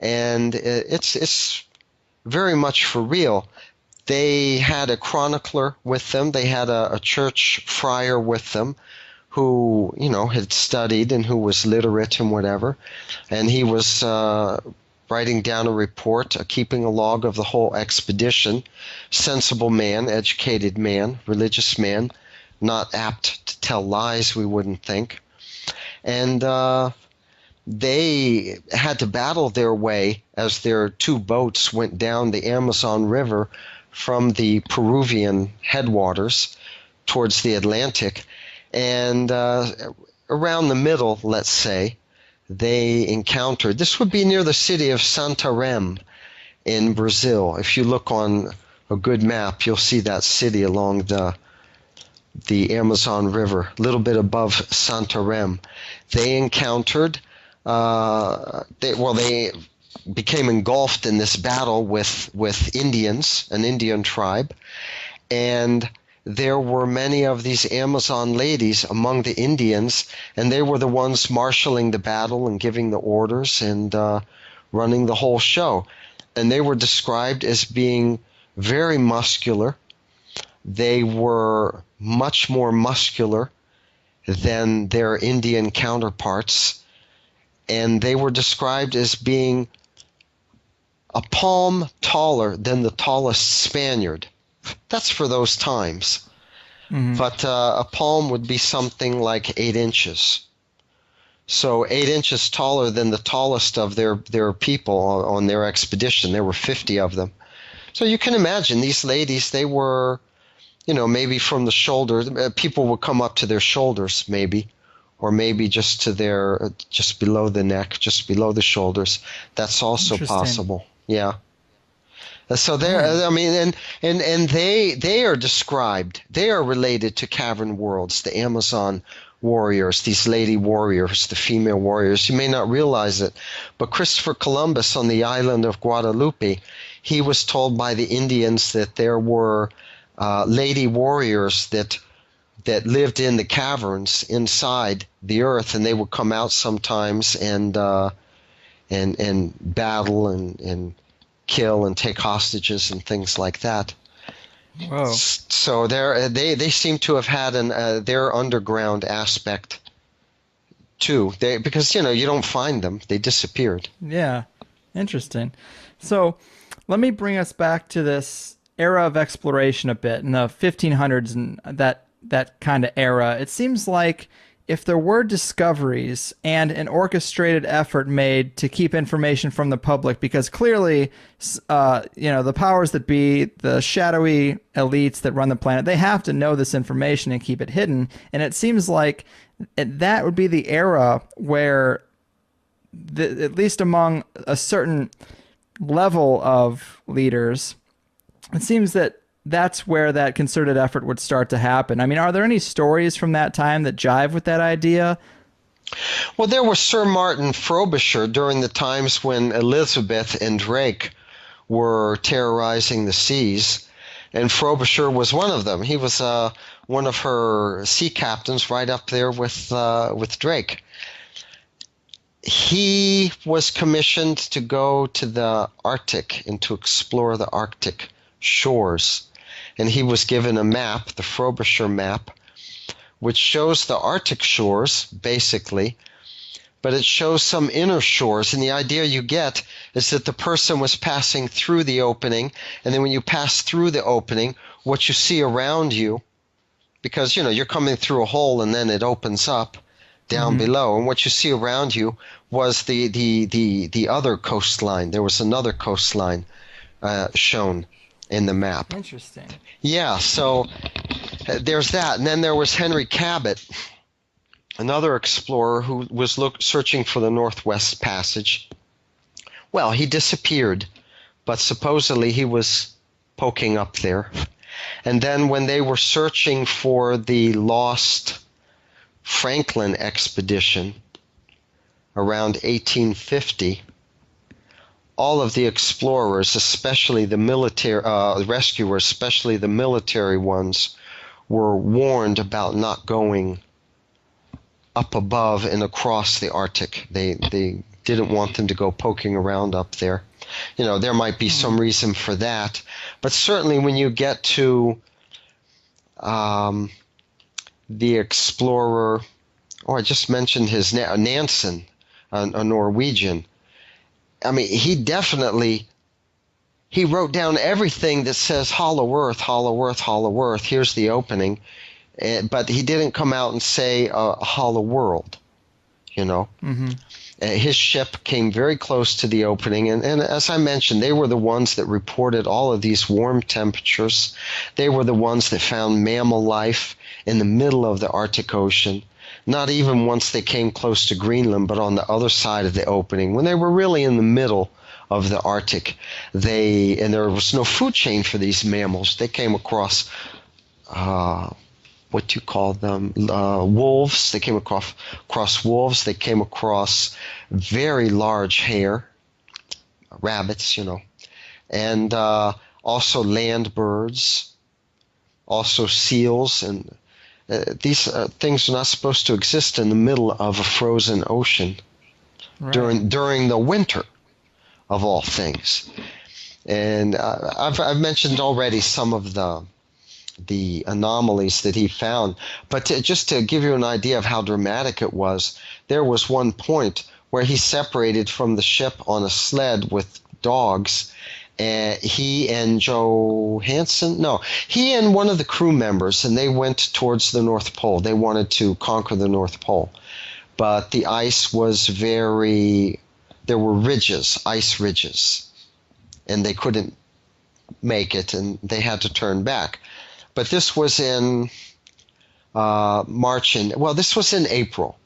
and it's very much for real. They had a chronicler with them. They had a church friar with them who, had studied and who was literate and whatever. And he was writing down a report, keeping a log of the whole expedition. Sensible man, educated man, religious man, not apt to tell lies, we wouldn't think. And they had to battle their way as their two boats went down the Amazon River from the Peruvian headwaters towards the Atlantic. And around the middle, let's say, they encountered, this would be near the city of Santarém in Brazil. If you look on a good map, you'll see that city along the Amazon River, a little bit above Santarém. They encountered, they became engulfed in this battle with Indians, an Indian tribe, and there were many of these Amazon ladies among the Indians, and they were the ones marshaling the battle and giving the orders and running the whole show. and they were described as being very muscular. They were much more muscular than their Indian counterparts, and they were described as being a palm taller than the tallest Spaniard. That's for those times. But a palm would be something like 8 inches. So 8 inches taller than the tallest of their people on their expedition. There were 50 of them. So you can imagine these ladies, they were, maybe from the shoulders, people would come up to their shoulders maybe, or maybe just below the neck, just below the shoulders. That's also possible. Yeah. So there, I mean, and they are described. They are related to cavern worlds, the Amazon warriors, these lady warriors, the female warriors. You may not realize it, but Christopher Columbus on the island of Guadalupe, he was told by the Indians that there were lady warriors that lived in the caverns inside the earth, and they would come out sometimes and battle and kill and take hostages and things like that. Whoa. So they seem to have had their underground aspect too. Because you don't find them; they disappeared. Yeah, interesting. So let me bring us back to this era of exploration a bit in the 1500s and that kind of era. It seems like if there were discoveries and an orchestrated effort made to keep information from the public, because clearly, the powers that be, the shadowy elites that run the planet, they have to know this information and keep it hidden. And it seems like that would be the era where, at least among a certain level of leaders, it seems that that's where that concerted effort would start to happen. I mean, are there any stories from that time that jive with that idea? Well, there was Sir Martin Frobisher during the times when Elizabeth and Drake were terrorizing the seas, and Frobisher was one of them. He was one of her sea captains right up there with Drake. He was commissioned to go to the Arctic and to explore the Arctic shores. And he was given a map, the Frobisher map, which shows the Arctic shores, basically, but it shows some inner shores. And the idea you get is that the person was passing through the opening, and then when you pass through the opening, what you see around you, because, you're coming through a hole and then it opens up down below, and what you see around you was the other coastline. There was another coastline shown in the map. Interesting. Yeah, so there's that. And then there was Henry Cabot, another explorer who was searching for the Northwest Passage. Well, he disappeared, but supposedly he was poking up there. And then when they were searching for the lost Franklin expedition around 1850, all of the explorers, especially the military rescuers, especially the military ones, were warned about not going up above and across the Arctic. They didn't want them to go poking around up there. There might be some reason for that, but certainly when you get to the explorer, I just mentioned his Nansen, a Norwegian. I mean, he wrote down everything that says hollow earth, hollow earth, hollow earth. Here's the opening. But he didn't come out and say a hollow world, His ship came very close to the opening. And as I mentioned, they were the ones that reported all of these warm temperatures. They were the ones that found mammal life in the middle of the Arctic Ocean. Not even once they came close to Greenland, but on the other side of the opening, when they were really in the middle of the Arctic. And there was no food chain for these mammals. They came across, what do you call them, wolves. They came across wolves. They came across very large hare, rabbits, and also land birds, also seals, and these things are not supposed to exist in the middle of a frozen ocean during the winter, of all things. And I've mentioned already some of the anomalies that he found. But just to give you an idea of how dramatic it was, there was one point where he separated from the ship on a sled with dogs. He and he and one of the crew members, and they went towards the North Pole. They wanted to conquer the North Pole. But the ice was there were ridges, ice ridges, and they couldn't make it, and they had to turn back. But this was in this was in April.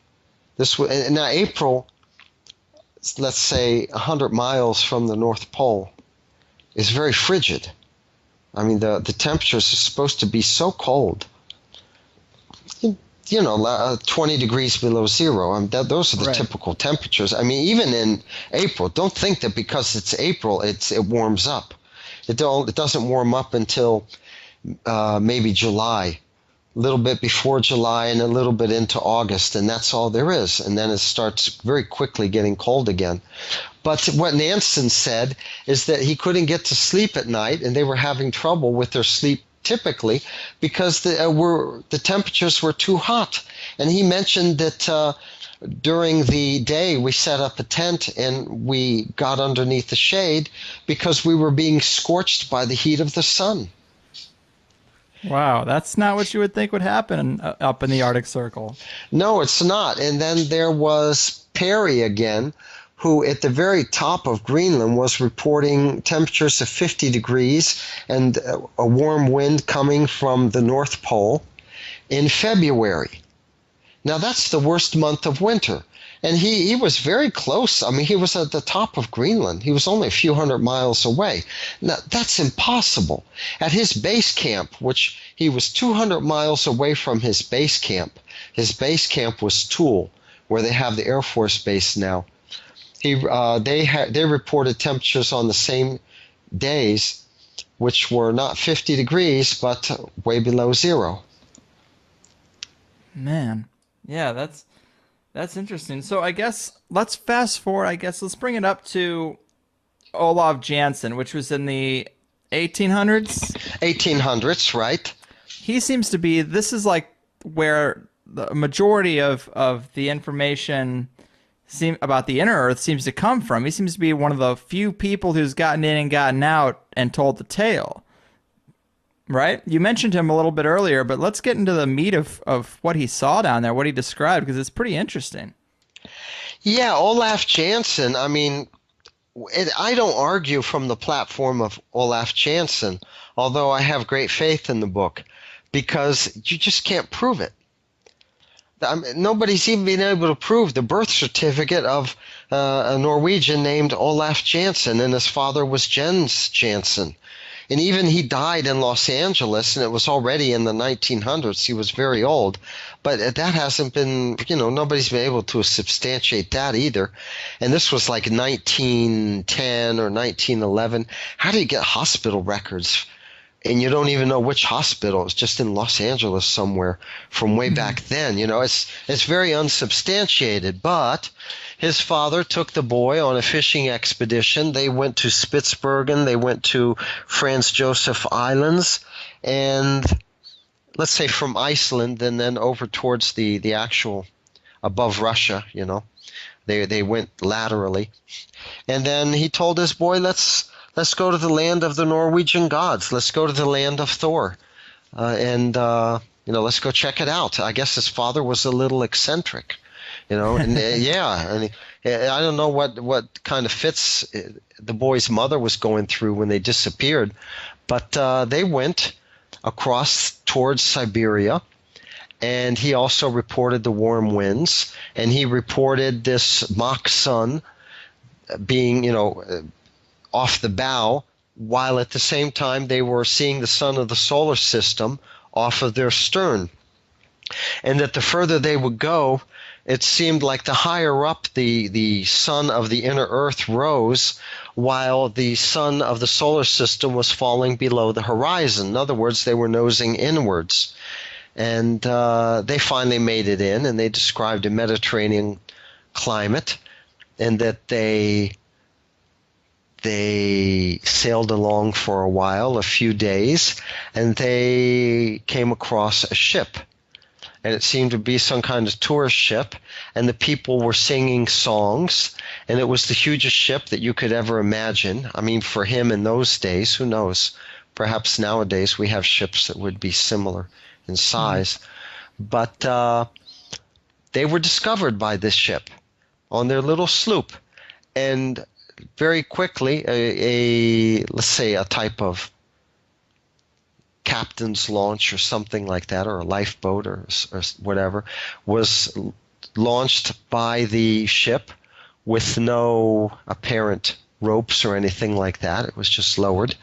Now April, let's say 100 miles from the North Pole, is very frigid. I mean, the temperatures are supposed to be so cold. 20 degrees below zero. Those are the typical temperatures. I mean, even in April, don't think that because it's April, it warms up. It doesn't warm up until maybe July, a little bit before July and a little bit into August, and that's all there is. And then it starts very quickly getting cold again. But what Nansen said is that he couldn't get to sleep at night, and they were having trouble with their sleep typically because the temperatures were too hot. And he mentioned that during the day we set up a tent and we got underneath the shade because we were being scorched by the heat of the sun. Wow, that's not what you would think would happen up in the Arctic Circle. No, it's not. And then there was Perry again, who at the very top of Greenland was reporting temperatures of 50 degrees and a warm wind coming from the North Pole in February. Now that's the worst month of winter. And he was very close. I mean, he was at the top of Greenland. He was only a few hundred miles away. Now, that's impossible. At his base camp, which he was 200 miles away from his base camp was Toul, where they have the Air Force Base now. They reported temperatures on the same days, which were not 50 degrees, but way below zero. Man, yeah, that's interesting. So I guess let's fast forward. Let's bring it up to Olaf Jansen, which was in the 1800s. 1800s, right? He seems to be. This is like where the majority of the information about the inner Earth seems to come from. He seems to be one of the few people who's gotten in and gotten out and told the tale. Right? You mentioned him a little bit earlier, but let's get into the meat of what he saw down there, what he described, because it's pretty interesting. Yeah, Olaf Jansen, I mean, I don't argue from the platform of Olaf Jansen, although I have great faith in the book, because you just can't prove it. Nobody's even been able to prove the birth certificate of a Norwegian named Olaf Jansen, and his father was Jens Jansen. And even he died in Los Angeles, and it was already in the 1900s. He was very old. But that hasn't been, nobody's been able to substantiate that either. And this was like 1910 or 1911. How do you get hospital records? And you don't even know which hospital. It's just in Los Angeles somewhere from way back then. It's very unsubstantiated. But his father took the boy on a fishing expedition. They went to Spitsbergen. They went to Franz Josef Islands. And let's say from Iceland and then over towards the actual above Russia, They went laterally. And then he told his boy, let's go to the land of the Norwegian gods. Let's go to the land of Thor. Let's go check it out. I guess his father was a little eccentric, and I don't know what kind of fits the boy's mother was going through when they disappeared, but they went across towards Siberia, and he also reported the warm winds, and he reported this mock sun being, off the bow, while at the same time they were seeing the sun of the solar system off of their stern. And that the further they would go, it seemed like the higher up the sun of the inner Earth rose, while the sun of the solar system was falling below the horizon. In other words, they were nosing inwards. And they finally made it in, and they described a Mediterranean climate, and that they They sailed along for a while, a few days, and they came across a ship. And it seemed to be some kind of tourist ship, and the people were singing songs, and it was the hugest ship that you could ever imagine. I mean, for him in those days, who knows? Perhaps nowadays we have ships that would be similar in size. But they were discovered by this ship on their little sloop, and very quickly let's say a type of captain's launch or something like that, or a lifeboat or whatever, was launched by the ship with no apparent ropes or anything like that. It was just lowered,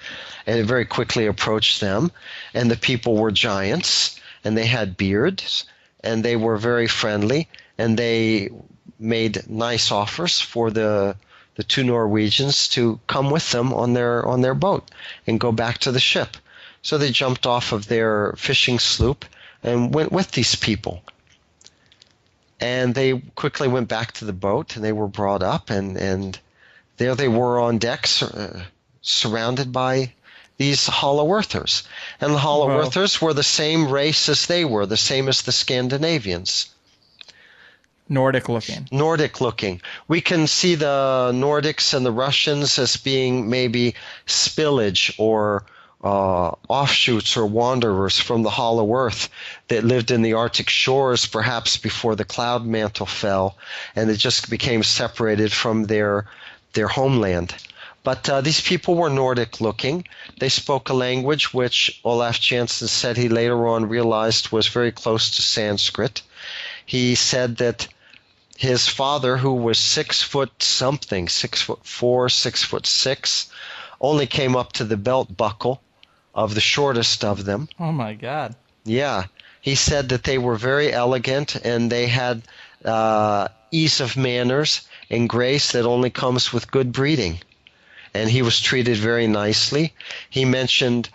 and it very quickly approached them. And the people were giants, and they had beards, and they were very friendly, and they made nice offers for the two Norwegians to come with them on their boat and go back to the ship. So they jumped off of their fishing sloop and went with these people. And they quickly went back to the boat, and they were brought up, and there they were on deck, surrounded by these Hollow Earthers. And the Hollow Earthers were the same race as they were, the same as the Scandinavians. Nordic looking. Nordic looking. We can see the Nordics and the Russians as being maybe spillage or offshoots or wanderers from the Hollow Earth that lived in the Arctic shores, perhaps before the cloud mantle fell, and it just became separated from their homeland. But these people were Nordic looking. They spoke a language which Olaf Jansen said he later on realized was very close to Sanskrit. He said that his father, who was 6 foot something, 6'4", 6'6", only came up to the belt buckle of the shortest of them. Oh my God. Yeah. He said that they were very elegant, and they had ease of manners and grace that only comes with good breeding. And he was treated very nicely. He mentioned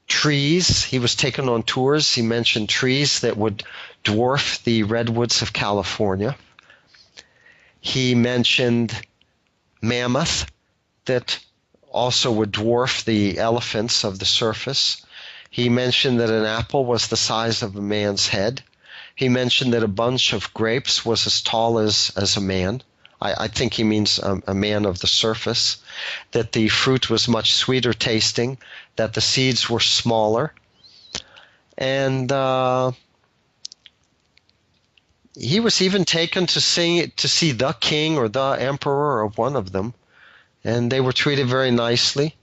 trees. He was taken on tours. He mentioned trees that would dwarf the redwoods of California. He mentioned mammoth that also would dwarf the elephants of the surface. He mentioned that an apple was the size of a man's head. He mentioned that a bunch of grapes was as tall as a man. I think he means a man of the surface. That the fruit was much sweeter tasting, that the seeds were smaller. And he was even taken to see the king or the emperor of one of them. And they were treated very nicely.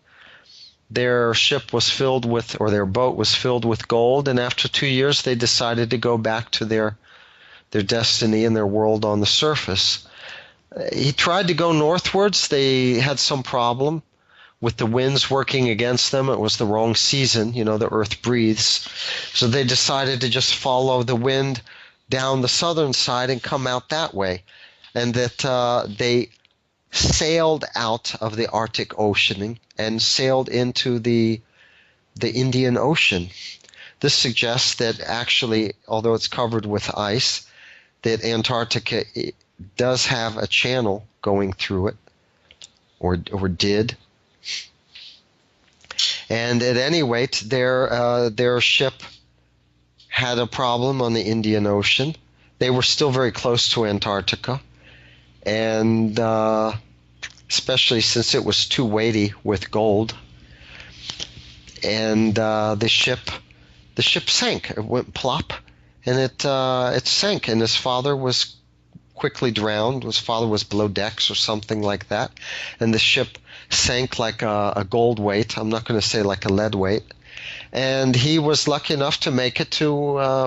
Their ship was filled with, or their boat was filled with gold, and after 2 years they decided to go back to their destiny and their world on the surface. He tried to go northwards. They had some problem with the winds working against them. It was the wrong season. You know, the earth breathes. So they decided to just follow the wind down the southern side and come out that way. And that they sailed out of the Arctic Ocean and sailed into the Indian Ocean. This suggests that actually, although it's covered with ice, that Antarctica does have a channel going through it, or did. And at any rate, their ship had a problem on the Indian Ocean. They were still very close to Antarctica, and especially since it was too weighty with gold. And the ship sank. It went plop, and it sank. And his father was quickly drowned. His father was below decks or something like that, and the ship sank like a gold weight. I'm not going to say like a lead weight. And he was lucky enough to make it to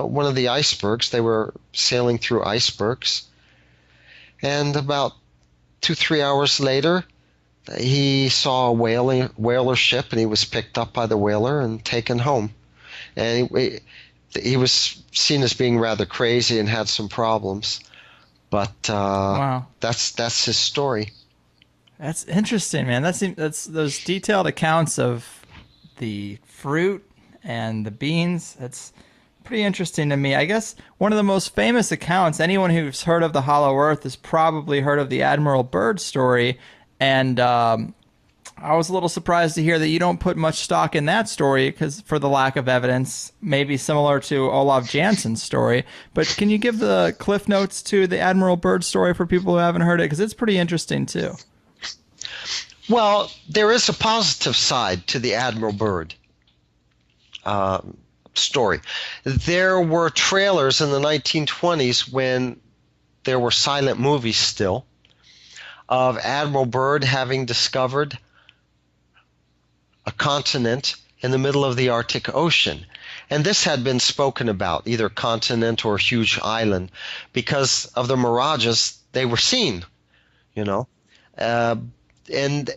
one of the icebergs. They were sailing through icebergs, and about 2-3 hours later, he saw a whaler ship, and he was picked up by the whaler and taken home. And he was seen as being rather crazy and had some problems. But wow. That's his story. That's interesting, man. That's those detailed accounts of the fruit and the beans. That's pretty interesting to me. I guess one of the most famous accounts, anyone who's heard of the Hollow Earth has probably heard of the Admiral Byrd story. And I was a little surprised to hear that you don't put much stock in that story because for the lack of evidence, maybe similar to Olaf Jansson's story. But can you give the cliff notes to the Admiral Byrd story for people who haven't heard it? Because it's pretty interesting too. Well, there is a positive side to the Admiral Byrd story. There were trailers in the 1920s when there were silent movies still of Admiral Byrd having discovered a continent in the middle of the Arctic Ocean. And this had been spoken about, either continent or huge island, because of the mirages they were seen, you know. And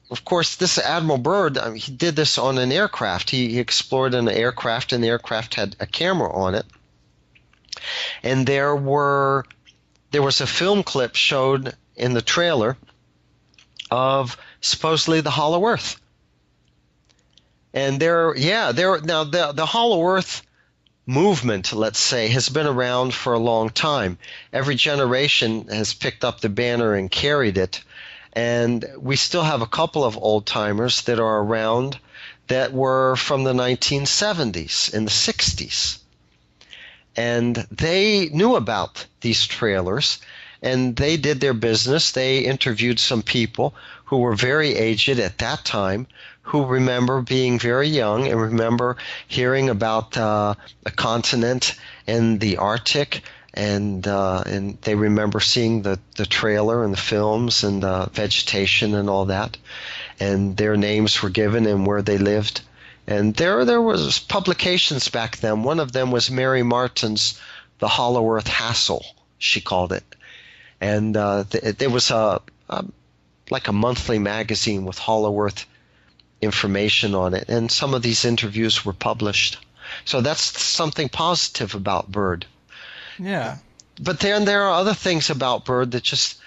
of course, this Admiral Byrd, he did this on an aircraft. He explored in an aircraft, and the aircraft had a camera on it. And there was a film clip showed in the trailer of supposedly the Hollow Earth. And now the Hollow Earth movement, let's say, has been around for a long time. Every generation has picked up the banner and carried it. And we still have a couple of old timers that are around that were from the 1970s and the 60s. And they knew about these trailers, and they did their business. They interviewed some people who were very aged at that time, who remember being very young and remember hearing about a continent in the Arctic, and they remember seeing the trailer and the films and the vegetation and all that, and their names were given and where they lived. And there was publications back then. One of them was Mary Martin's The Hollow Earth Hassle, she called it. And there was like a monthly magazine with Hollow Earth information on it, and some of these interviews were published. So that's something positive about Byrd. Yeah. But then there are other things about Byrd that just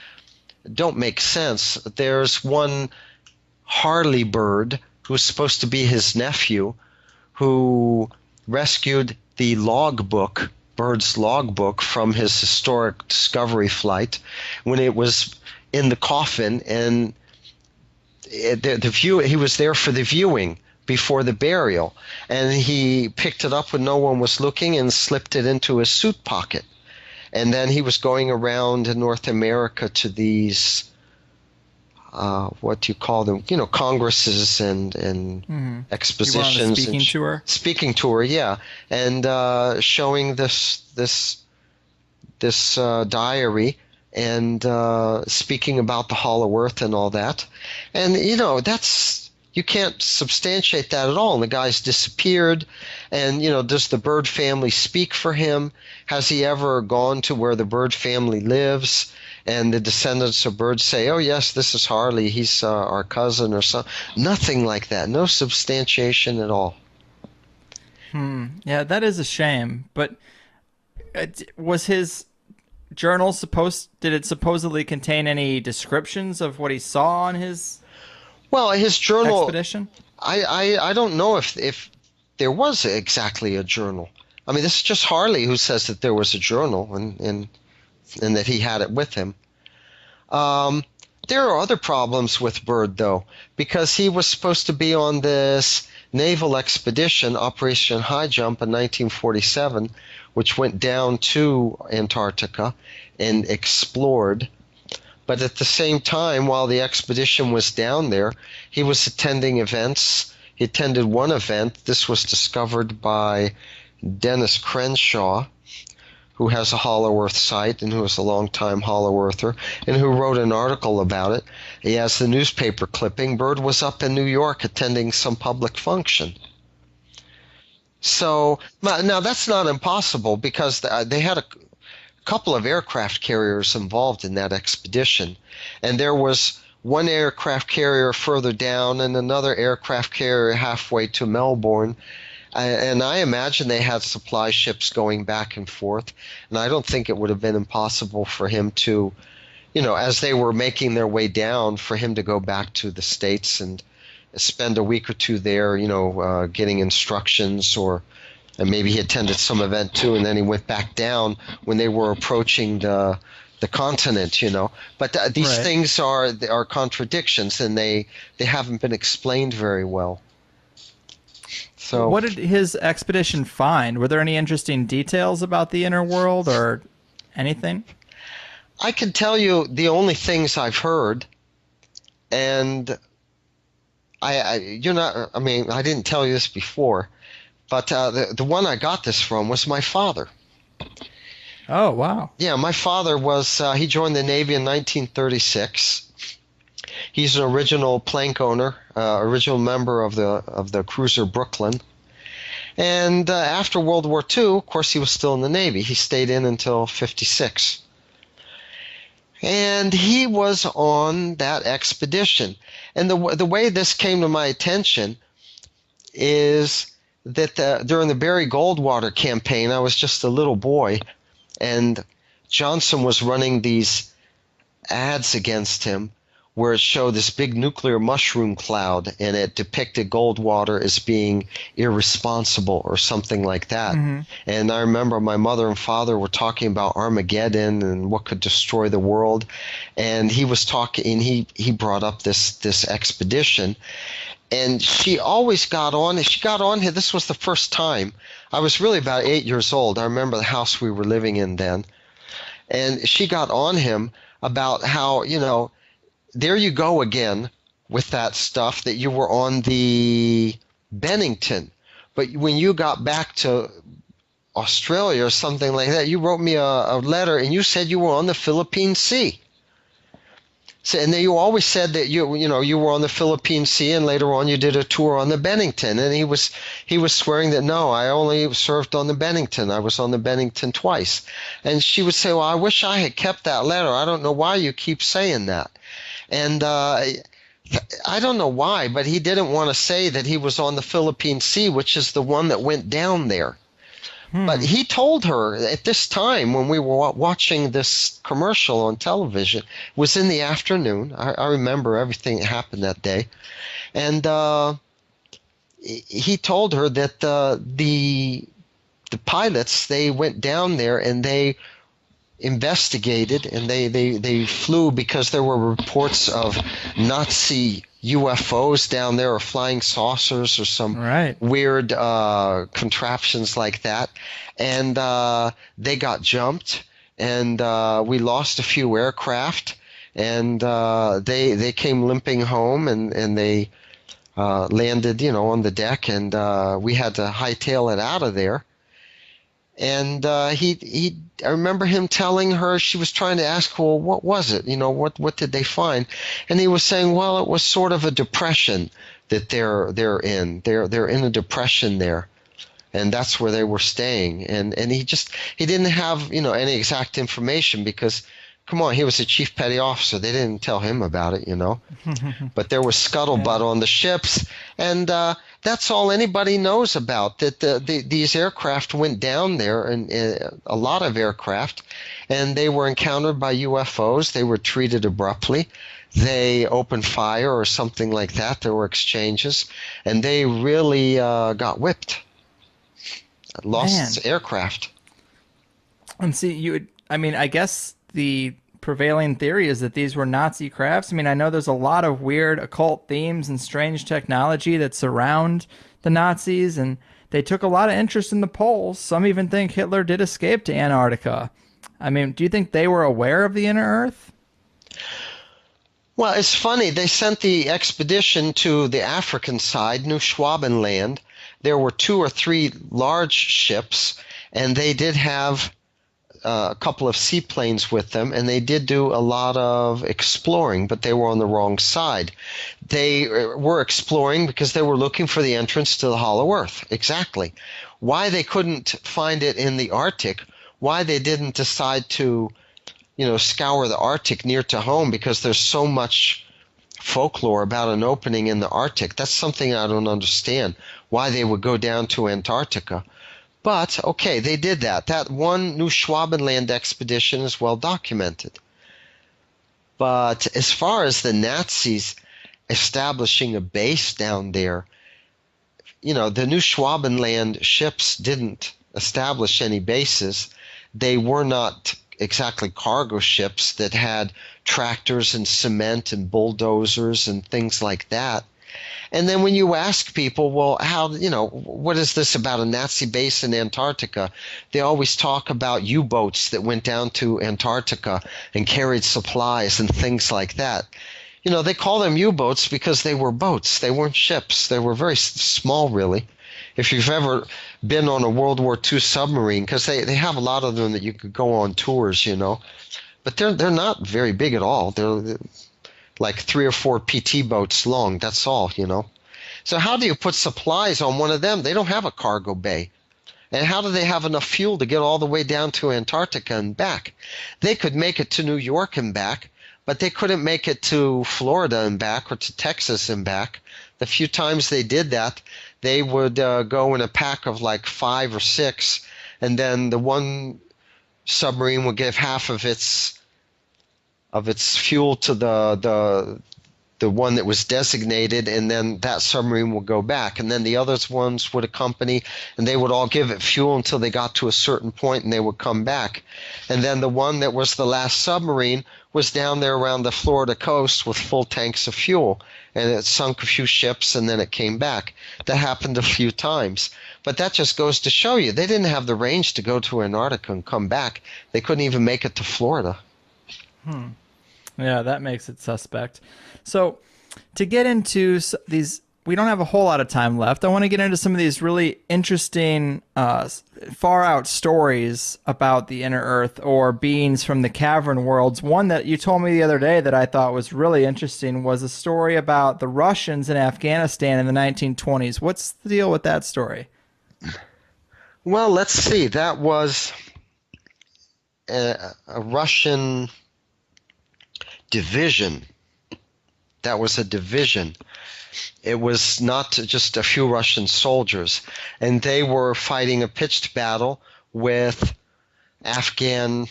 don't make sense. There's one Harley Byrd, who's supposed to be his nephew, who rescued the logbook, Byrd's logbook, from his historic Discovery flight when it was in the coffin, and he was there for the viewing before the burial, and he picked it up when no one was looking and slipped it into his suit pocket. And then he was going around in North America to these what do you call them? Congresses and expositions. You were on a speaking tour? Speaking tour, yeah, and showing this diary and speaking about the Hollow Earth and all that. And, you can't substantiate that at all. And the guy's disappeared. And, does the Byrd family speak for him? Has he ever gone to where the Byrd family lives? And the descendants of Byrd say, oh, yes, this is Harley. He's our cousin or something. Nothing like that. No substantiation at all. Yeah, that is a shame. But was his journal did it supposedly contain any descriptions of what he saw on his his journal expedition? I don't know if there was exactly a journal. I mean, this is just Harley who says that there was a journal and that he had it with him. There are other problems with Byrd, though, because he was supposed to be on this naval expedition, Operation High Jump, in 1947, which went down to Antarctica and explored. But at the same time, while the expedition was down there, he was attending events. He attended one event. This was discovered by Dennis Crenshaw, who has a Hollow Earth site and who is a longtime Hollow Earther, and who wrote an article about it. He has the newspaper clipping. Byrd was up in New York attending some public function. So now that's not impossible, because they had a couple of aircraft carriers involved in that expedition, and there was one aircraft carrier further down and another aircraft carrier halfway to Melbourne. And I imagine they had supply ships going back and forth, and I don't think it would have been impossible for him to, as they were making their way down, for him to go back to the States and spend a week or two there, getting instructions, and maybe he attended some event too, and then he went back down when they were approaching the the continent, But these Right. things are contradictions, and they haven't been explained very well. So What did his expedition find? Were there any interesting details about the inner world or anything? I can tell you the only things I've heard, and I didn't tell you this before, but the one I got this from was my father. Oh, wow. Yeah, my father he joined the Navy in 1936. He's an original plank owner, original member of the cruiser Brooklyn. And after World War II, of course, he was still in the Navy. He stayed in until 56. And he was on that expedition. And the way this came to my attention is that during the Barry Goldwater campaign, I was just a little boy, and Johnson was running these ads against him where it showed this big nuclear mushroom cloud, and it depicted Goldwater as being irresponsible or something like that. Mm-hmm. And I remember my mother and father were talking about Armageddon and what could destroy the world. And he was talking, he brought up this expedition. And she always got on. She got on here. This was the first time. I was really about 8 years old. I remember the house we were living in then. And she got on him about how, there you go again with that stuff that you were on the Bennington. But when you got back to Australia or something like that, you wrote me a letter and you said you were on the Philippine Sea. So, and then you always said that you were on the Philippine Sea, and later on you did a tour on the Bennington. And he was swearing that no, I only served on the Bennington. I was on the Bennington twice. And she would say, well, I wish I had kept that letter. I don't know why you keep saying that. And I don't know why, but he didn't want to say that he was on the Philippine Sea, which is the one that went down there. But he told her at this time when we were watching this commercial on television, it was in the afternoon. I remember everything that happened that day. And he told her that the pilots, they went down there and they investigated, and they flew because there were reports of Nazi UFOs down there, or flying saucers, or some weird contraptions like that. And they got jumped, and we lost a few aircraft, and they came limping home, and they landed, on the deck, and we had to hightail it out of there. And I remember him telling her, she was trying to ask, well, what was it? What did they find? And he was saying, well, it was sort of a depression that they're in. They're in a depression there, and that's where they were staying. And he didn't have any exact information because, come on, he was a chief petty officer. They didn't tell him about it, But there was scuttlebutt on the ships, and that's all anybody knows about, that these aircraft went down there, and a lot of aircraft, and they were encountered by UFOs. They were treated abruptly. They opened fire or something like that. There were exchanges, and they really got whipped. Lost aircraft. And see, I guess the prevailing theory is that these were Nazi crafts. I know there's a lot of weird occult themes and strange technology that surround the Nazis, and they took a lot of interest in the poles. Some even think Hitler did escape to Antarctica. Do you think they were aware of the inner Earth? Well, it's funny. They sent the expedition to the African side, New Schwabenland. There were 2 or 3 large ships, and they did have a couple of seaplanes with them, and they did do a lot of exploring, but they were on the wrong side. They were exploring because they were looking for the entrance to the Hollow Earth. Exactly. Why they couldn't find it in the Arctic, why they didn't decide to, scour the Arctic near to home, because there's so much folklore about an opening in the Arctic. That's something I don't understand, why they would go down to Antarctica. But, okay, they did that. That one New Schwabenland expedition is well documented. But as far as the Nazis establishing a base down there, the New Schwabenland ships didn't establish any bases. They were not exactly cargo ships that had tractors and cement and bulldozers and things like that. And then when you ask people, well, how, what is this about a Nazi base in Antarctica? They always talk about U-boats that went down to Antarctica and carried supplies and things like that. They call them U-boats because they were boats. They weren't ships. They were very small, really. If you've ever been on a World War II submarine, because they have a lot of them that you could go on tours, but they're not very big at all. They're like 3 or 4 PT boats long. That's all, So how do you put supplies on one of them? They don't have a cargo bay. And how do they have enough fuel to get all the way down to Antarctica and back? They could make it to New York and back, but they couldn't make it to Florida and back or to Texas and back. The few times they did that, they would go in a pack of like 5 or 6, and then the one submarine would give half of its fuel to the one that was designated, and then that submarine would go back, and then the other ones would accompany, and they would all give it fuel until they got to a certain point, and they would come back. And then the one that was the last submarine was down there around the Florida coast with full tanks of fuel, and it sunk a few ships, and then it came back. That happened a few times. But that just goes to show you, they didn't have the range to go to Antarctica and come back. They couldn't even make it to Florida. Yeah, that makes it suspect. So to get into these, we don't have a whole lot of time left. I want to get into some of these really interesting, far out stories about the inner earth or beings from the cavern worlds. One that you told me the other day that I thought was really interesting was a story about the Russians in Afghanistan in the 1920s. What's the deal with that story? Well, let's see. That was a Russian division. That was a division. It was not just a few Russian soldiers, and they were fighting a pitched battle with Afghan,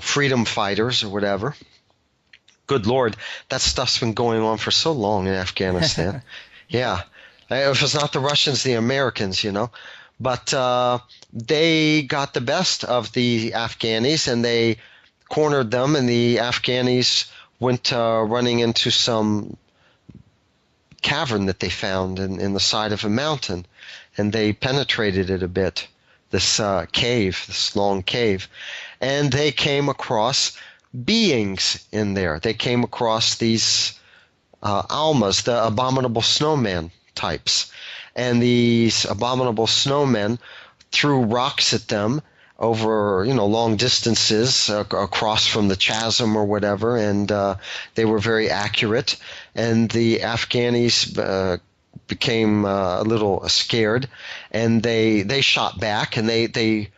freedom fighters or whatever. Good Lord, that stuff's been going on for so long in Afghanistan. Yeah. If it's not the Russians, the Americans, But they got the best of the Afghanis, and they cornered them, and the Afghanis went running into some cavern that they found in the side of a mountain, and they penetrated it a bit, this cave, this long cave, and they came across beings in there. They came across these almas, the abominable snowman types, and these abominable snowmen threw rocks at them over long distances across from the chasm or whatever, and they were very accurate, and the Afghanis became a little scared, and they shot back, and they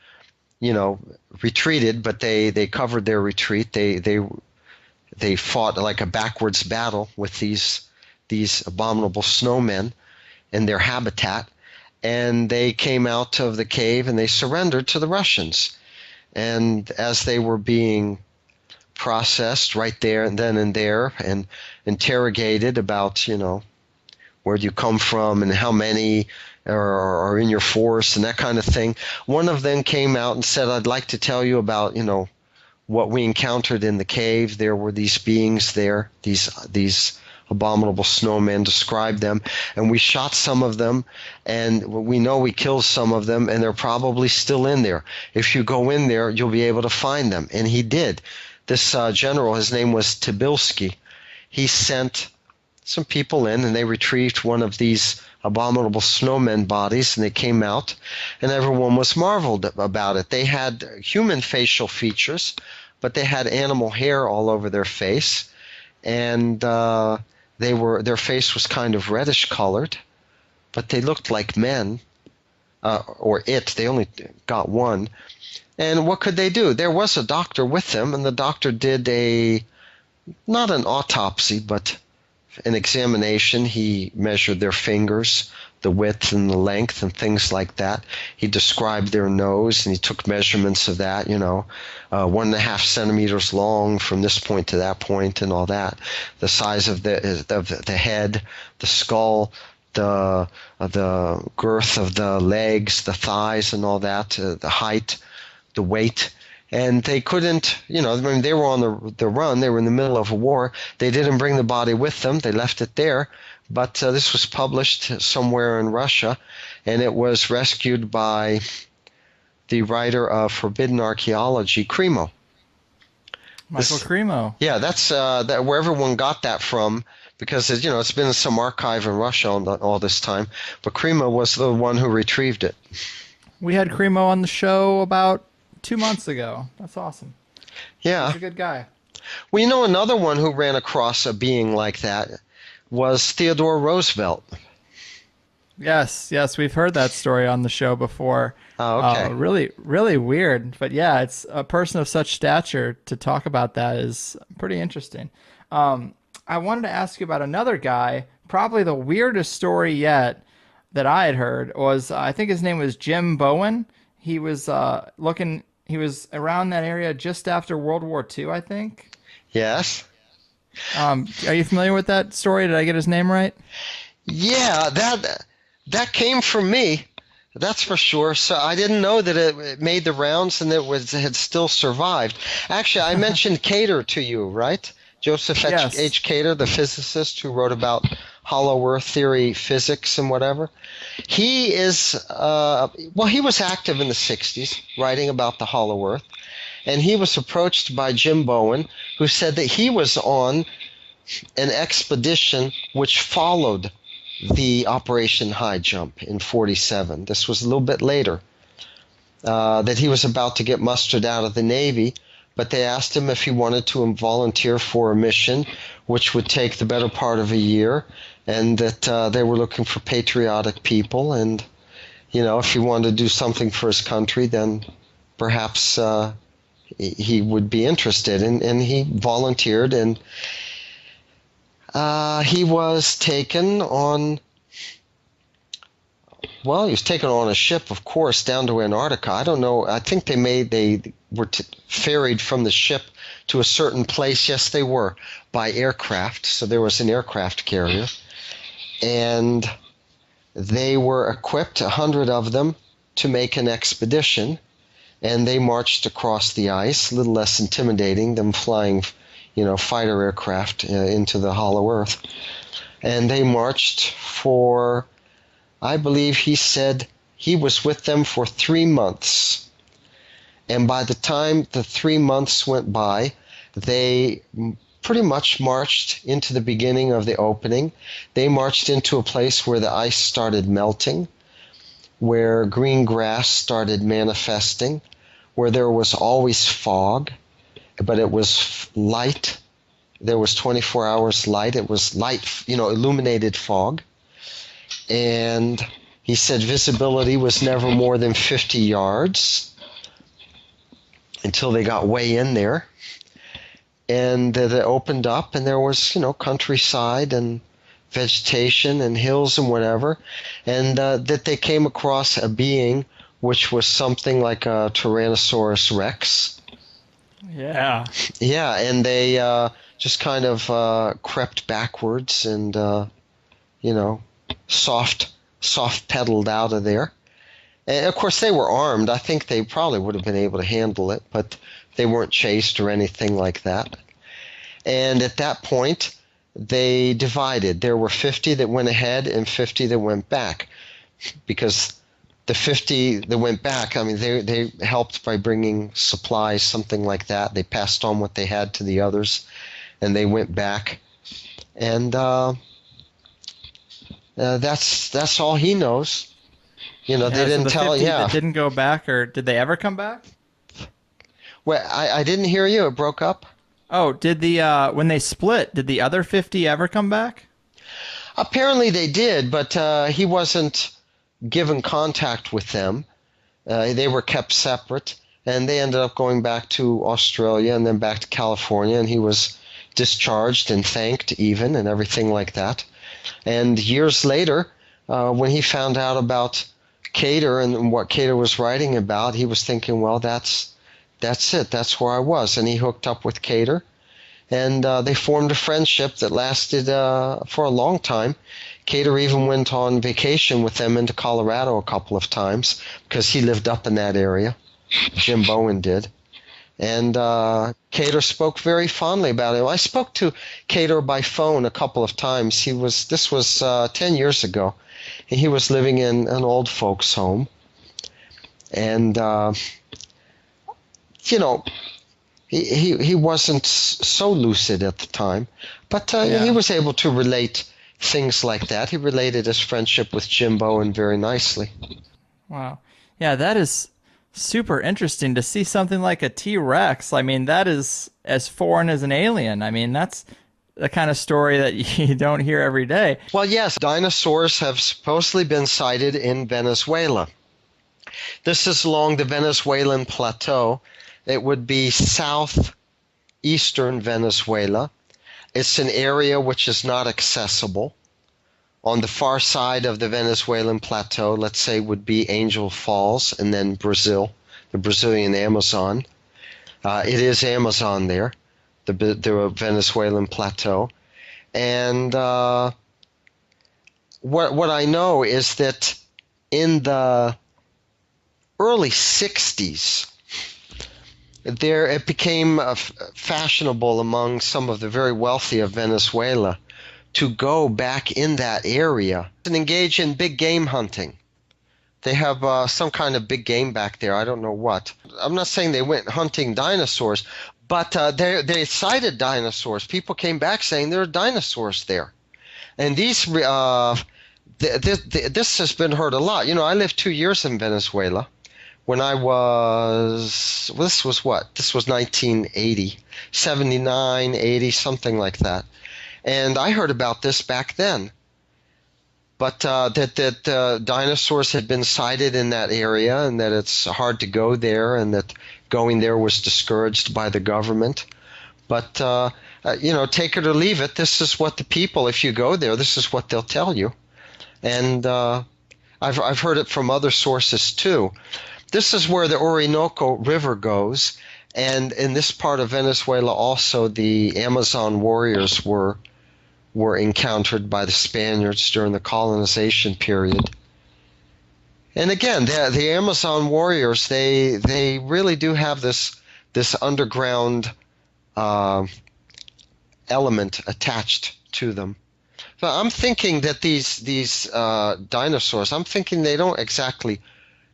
retreated, but they covered their retreat. They fought like a backwards battle with these abominable snowmen in their habitat, and they came out of the cave and they surrendered to the Russians. And as they were being processed right there and then and there and interrogated about, where do you come from and how many are in your force and that kind of thing, one of them came out and said, I'd like to tell you about, what we encountered in the cave. There were these beings there, these abominable snowmen, described them, and we shot some of them, and we know we killed some of them, and they're probably still in there. If you go in there, you'll be able to find them. And he did. This general, his name was Tobolsky, he sent some people in, and they retrieved one of these abominable snowmen bodies, and they came out, and everyone was marveled about it. They had human facial features, but they had animal hair all over their face, and their face was kind of reddish colored, but they looked like men, they only got one. And what could they do? There was a doctor with them, and the doctor did not an autopsy, but an examination. He measured their fingers, the width and the length and things like that. He described their nose, and he took measurements of that, 1.5 centimeters long from this point to that point and all that. The size of the head, the skull, the girth of the legs, the thighs and all that, the height, the weight. And they couldn't, I mean, they were on the run. They were in the middle of a war. They didn't bring the body with them. They left it there. But this was published somewhere in Russia, and it was rescued by the writer of Forbidden Archaeology, Cremo. Michael Cremo. Yeah, that's where everyone got that from, because it's been in some archive in Russia all this time. But Cremo was the one who retrieved it. We had Cremo on the show about 2 months ago. That's awesome. Yeah. He's a good guy. Well, another one who ran across a being like that was Theodore Roosevelt. Yes, we've heard that story on the show before. Oh, okay. Really, really weird. But yeah, it's a person of such stature to talk about that is pretty interesting. I wanted to ask you about another guy, probably the weirdest story yet that I had heard was, I think his name was Jim Bowen. He was he was around that area just after World War II, I think. Yes. Are you familiar with that story? Did I get his name right? Yeah, that came from me. That's for sure. So I didn't know that it made the rounds and it had still survived. Actually, I mentioned Cater to you, right? Joseph H. Cater, the physicist who wrote about hollow earth theory, physics, and whatever. He is, he was active in the 60s, writing about the hollow earth. And he was approached by Jim Bowen, who said that he was on an expedition which followed the Operation High Jump in 47. This was a little bit later, that he was about to get mustered out of the Navy, but they asked him if he wanted to volunteer for a mission which would take the better part of a year, and that they were looking for patriotic people, and if he wanted to do something for his country, then perhaps he would be interested. And he volunteered, and he was taken on, he was taken on a ship, of course, down to Antarctica. I don't know. I think they were ferried from the ship to a certain place. Yes, they were, by aircraft. So there was an aircraft carrier. And they were equipped, 100 of them, to make an expedition. And they marched across the ice, a little less intimidating than flying fighter aircraft into the hollow earth. And they marched for, I believe he said he was with them for 3 months. And by the time the 3 months went by, they pretty much marched into the beginning of the opening. They marched into a place where the ice started melting, where green grass started manifesting, where there was always fog, but it was light. There was 24 hours light. It was light, illuminated fog. And he said visibility was never more than 50 yards until they got way in there. And it opened up, and there was, countryside and vegetation and hills and whatever. And that they came across a being which was something like a Tyrannosaurus Rex. Yeah. Yeah, and they just kind of crept backwards and, soft pedaled out of there. And of course, they were armed. I think they probably would have been able to handle it, but they weren't chased or anything like that. And at that point, they divided. There were 50 that went ahead and 50 that went back, because the 50 that went back, they helped by bringing supplies, something like that. They passed on what they had to the others, and they went back. And that's all he knows. They didn't tell. Yeah, that didn't go back, or did they ever come back? Well, I didn't hear you. It broke up. Oh, did when they split, did the other 50 ever come back? Apparently they did, but he wasn't given contact with them. They were kept separate, and they ended up going back to Australia and then back to California, and he was discharged and thanked even and everything like that. And years later, when he found out about Cater and what Cater was writing about, he was thinking, well, that's it. That's where I was. And he hooked up with Cater, and they formed a friendship that lasted for a long time. Cater even went on vacation with them into Colorado a couple of times because he lived up in that area. Jim Bowen did. And Cater spoke very fondly about him. I spoke to Cater by phone a couple of times. This was 10 years ago. He was living in an old folks' home. And, he wasn't so lucid at the time. But he was able to relate things like that. He related his friendship with Jim Bowen very nicely. Wow. Yeah, that is super interesting to see something like a T-Rex. I mean, that is as foreign as an alien. I mean, that's the kind of story that you don't hear every day. Well, yes, dinosaurs have supposedly been sighted in Venezuela. This is along the Venezuelan plateau. It would be southeastern Venezuela. It's an area which is not accessible. On the far side of the Venezuelan plateau, let's say, would be Angel Falls, and then Brazil, the Brazilian Amazon. It is Amazon there, the Venezuelan plateau. And what I know is that in the early 60s, it became fashionable among some of the very wealthy of Venezuela to go back in that area and engage in big game hunting. They have some kind of big game back there. I don't know what. I'm not saying they went hunting dinosaurs, but they sighted dinosaurs. People came back saying there are dinosaurs there. And this has been heard a lot. You know, I lived 2 years in Venezuela. When I was, this was what? This was 1980, 79, 80, something like that. And I heard about this back then. But that dinosaurs had been sighted in that area, and that it's hard to go there, and that going there was discouraged by the government. But, take it or leave it. This is what the people, if you go there, this is what they'll tell you. And I've heard it from other sources too. This is where the Orinoco River goes, and in this part of Venezuela also the Amazon warriors were encountered by the Spaniards during the colonization period. And again, the Amazon warriors, they really do have this underground element attached to them. So I'm thinking that these dinosaurs, I'm thinking they don't exactly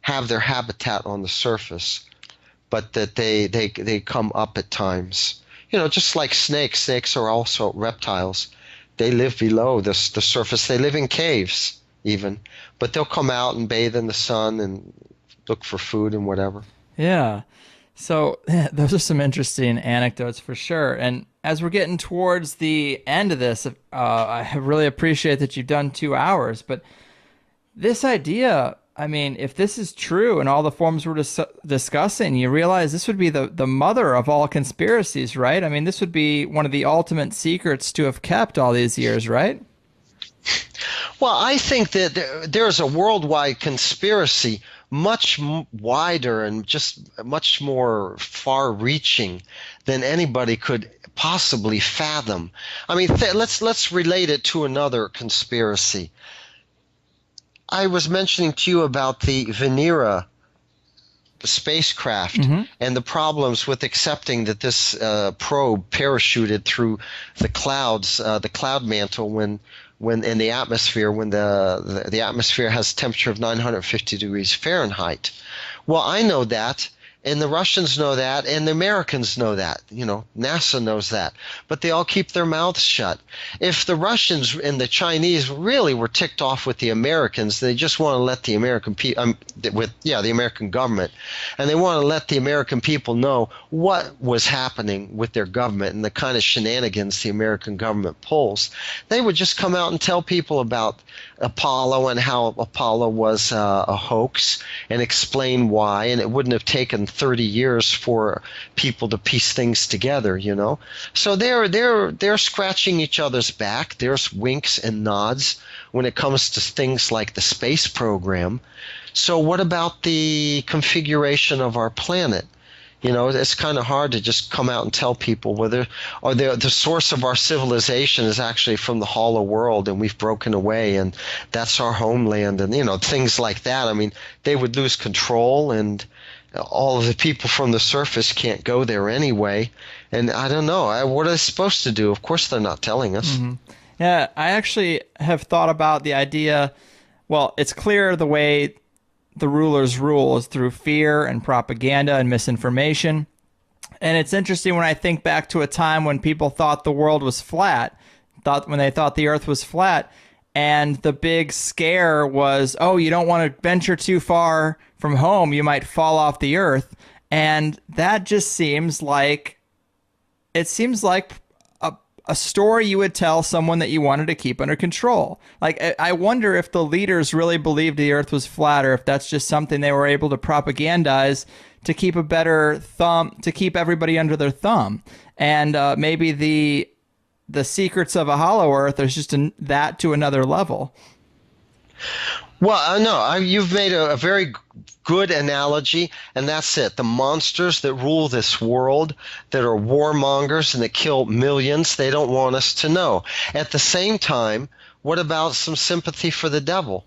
have their habitat on the surface, but that they come up at times. You know, just like snakes. Snakes are also reptiles. They live below the surface. They live in caves even, but they'll come out and bathe in the sun and look for food and whatever. Yeah. So those are some interesting anecdotes for sure. And as we're getting towards the end of this, I really appreciate that you've done 2 hours, but this idea, I mean, if this is true and all the forms we're discussing, you realize this would be the mother of all conspiracies, right? I mean, this would be one of the ultimate secrets to have kept all these years, right? Well, I think that there's a worldwide conspiracy much wider and just much more far-reaching than anybody could possibly fathom. I mean, let's relate it to another conspiracy. I was mentioning to you about the Venera spacecraft and the problems with accepting that this probe parachuted through the clouds, the cloud mantle, when in the atmosphere, when the atmosphere has a temperature of 950 degrees Fahrenheit. Well, I know that, and the Russians know that, and the Americans know that. You know, NASA knows that. But they all keep their mouths shut. If the Russians and the Chinese really were ticked off with the Americans, they just want to let the American people, the American government, and they want to let the American people know what was happening with their government and the kind of shenanigans the American government pulls. They would just come out and tell people about Apollo and how Apollo was a hoax and explain why, and it wouldn't have taken 30 years for people to piece things together, you know. So they're scratching each other's back. There's winks and nods when it comes to things like the space program. So what about the configuration of our planet? You know, it's kind of hard to just come out and tell people whether or the source of our civilization is actually from the hollow world and we've broken away and that's our homeland, and, you know, things like that. I mean, they would lose control, and all of the people from the surface can't go there anyway. And I don't know. What are they supposed to do? Of course, they're not telling us. Mm-hmm. Yeah, I actually have thought about the idea. Well, it's clear the way the rulers rule is through fear and propaganda and misinformation. And it's interesting when I think back to a time when people thought the world was flat, when they thought the earth was flat, and the big scare was, oh, you don't want to venture too far from home, you might fall off the earth. And that just seems like a story you would tell someone that you wanted to keep under control. Like, I wonder if the leaders really believed the earth was flat, or if that's just something they were able to propagandize to keep a better thumb, to keep everybody under their thumb. And maybe the secrets of a hollow earth is just that to another level. Well, I know you've made a very good analogy, and that's it. The monsters that rule this world, that are warmongers and that kill millions, they don't want us to know. At the same time, what about some sympathy for the devil?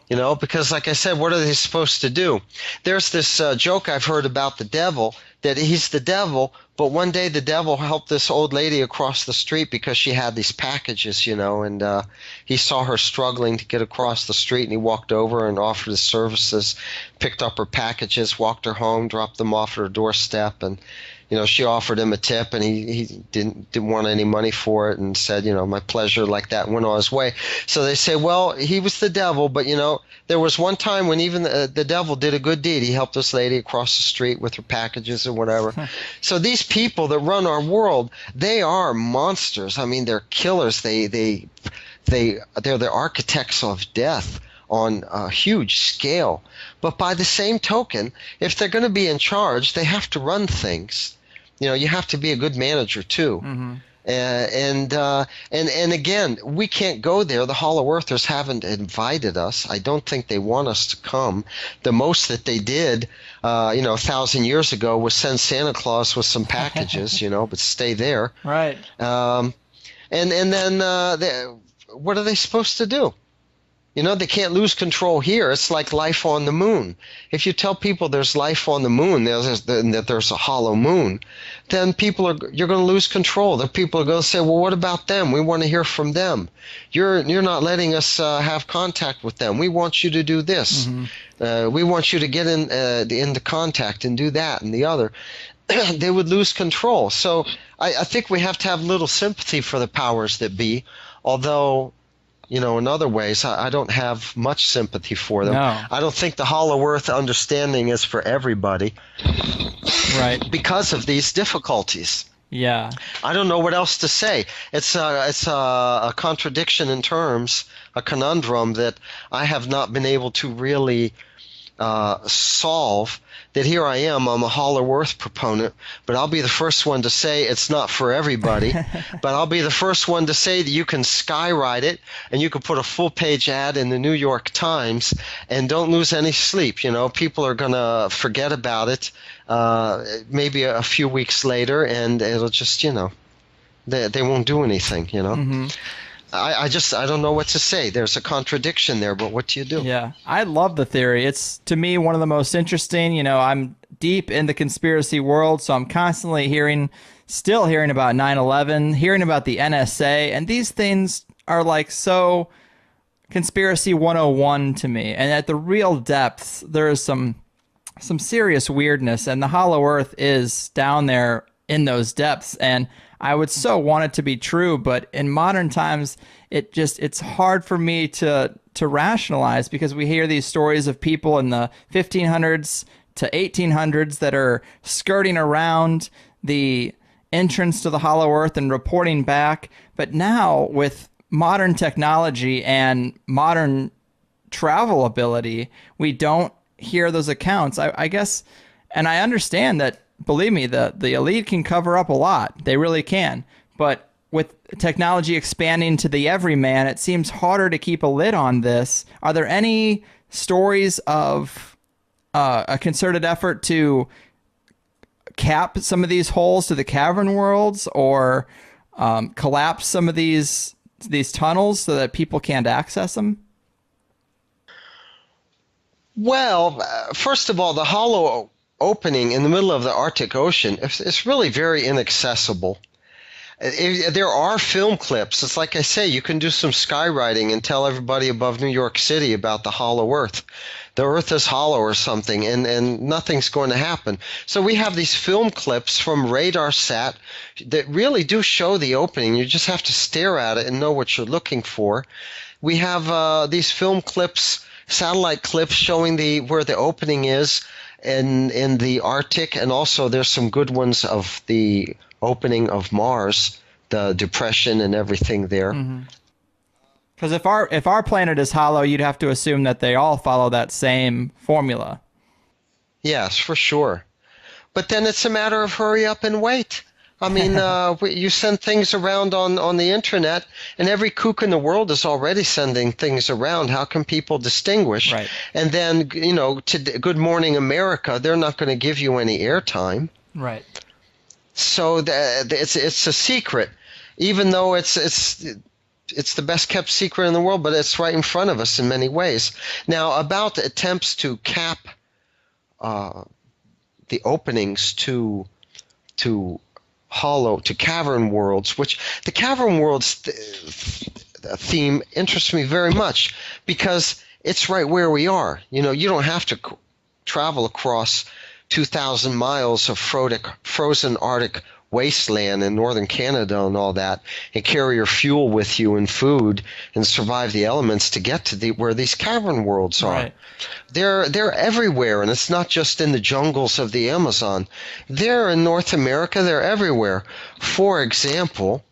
Because like I said, what are they supposed to do? There's this joke I've heard about the devil, that he's the devil, but one day the devil helped this old lady across the street because she had these packages, and he saw her struggling to get across the street, and he walked over and offered his services, picked up her packages, walked her home, dropped them off at her doorstep, and she offered him a tip, and he didn't want any money for it, and said, my pleasure, like that, and went on his way. So they say, well, he was the devil, but there was one time when even the devil did a good deed. He helped this lady across the street with her packages or whatever. So these people that run our world, they are monsters. I mean, they're killers. They're the architects of death on a huge scale. But by the same token, if they're going to be in charge, they have to run things. You have to be a good manager too. Mm-hmm. And again, we can't go there. The Hollow Earthers haven't invited us. I don't think they want us to come. The most that they did, 1,000 years ago, was send Santa Claus with some packages, but stay there. Right. And then what are they supposed to do? They can't lose control here. It's like life on the moon. If you tell people there's life on the moon, that there's a hollow moon, then you're going to lose control. The people are going to say, well, what about them? We want to hear from them. You're not letting us have contact with them. We want you to do this. Mm-hmm. We want you to get into contact and do that and the other. They would lose control. So I think we have to have little sympathy for the powers that be, although in other ways, I don't have much sympathy for them. No. I don't think the Hollow Earth understanding is for everybody. Right. Because of these difficulties. Yeah. I don't know what else to say. It's a contradiction in terms, a conundrum that I have not been able to really solve. That here I am, I'm a Hollow Earth proponent, but I'll be the first one to say it's not for everybody. But I'll be the first one to say that you can skywrite it, and you can put a full-page ad in the New York Times, and don't lose any sleep. People are going to forget about it maybe a few weeks later, and it'll just, they won't do anything, Mm-hmm. I don't know what to say. There's a contradiction there, but what do you do? Yeah, I love the theory. It's, to me, one of the most interesting. I'm deep in the conspiracy world, so I'm constantly still hearing about 9/11, hearing about the NSA, and these things are like so conspiracy 101 to me. And at the real depths, there is some serious weirdness, and the Hollow Earth is down there in those depths, and I would so want it to be true, but in modern times, it's hard for me to rationalize, because we hear these stories of people in the 1500s to 1800s that are skirting around the entrance to the Hollow Earth and reporting back. But now, with modern technology and modern travel ability, we don't hear those accounts. I guess, and I understand that. Believe me, the elite can cover up a lot. They really can. But with technology expanding to the everyman, it seems harder to keep a lid on this. Are there any stories of a concerted effort to cap some of these holes to the cavern worlds, or collapse some of these tunnels so that people can't access them? Well, first of all, the hollow opening in the middle of the Arctic Ocean is really very inaccessible. There are film clips. It's like I say, you can do some skywriting and tell everybody above New York City about the hollow Earth. The Earth is hollow or something, and nothing's going to happen. So we have these film clips from radar sat that really do show the opening. You just have to stare at it and know what you're looking for. We have these film clips, satellite clips showing where the opening is in the Arctic, and also there's some good ones of the opening of Mars, the depression and everything there. Because if our planet is hollow, you'd have to assume that they all follow that same formula. Yes, for sure. But then it's a matter of hurry up and wait. I mean, you send things around on the internet, and every kook in the world is already sending things around. How can people distinguish? Right. And then, to Good Morning America, they're not going to give you any airtime. Right. So it's a secret, even though it's the best kept secret in the world, but it's right in front of us in many ways. Now, about attempts to cap the openings to cavern worlds, which the cavern worlds theme interests me very much because it's right where we are. You don't have to travel across 2,000 miles of frozen Arctic wasteland in northern Canada and all that, and carry your fuel with you and food and survive the elements to get to where these cavern worlds are. Right. They're everywhere, and it's not just in the jungles of the Amazon. They're in North America. They're everywhere. For example,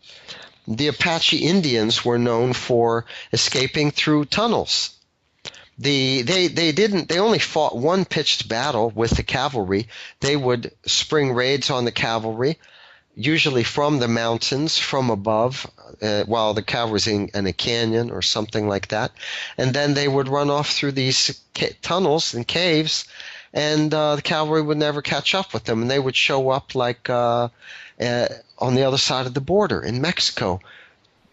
the Apache Indians were known for escaping through tunnels. They only fought one pitched battle with the cavalry. They would spring raids on the cavalry, usually from the mountains, from above, while the cavalry's in a canyon or something like that. And then they would run off through these tunnels and caves, and the cavalry would never catch up with them. And they would show up like on the other side of the border in Mexico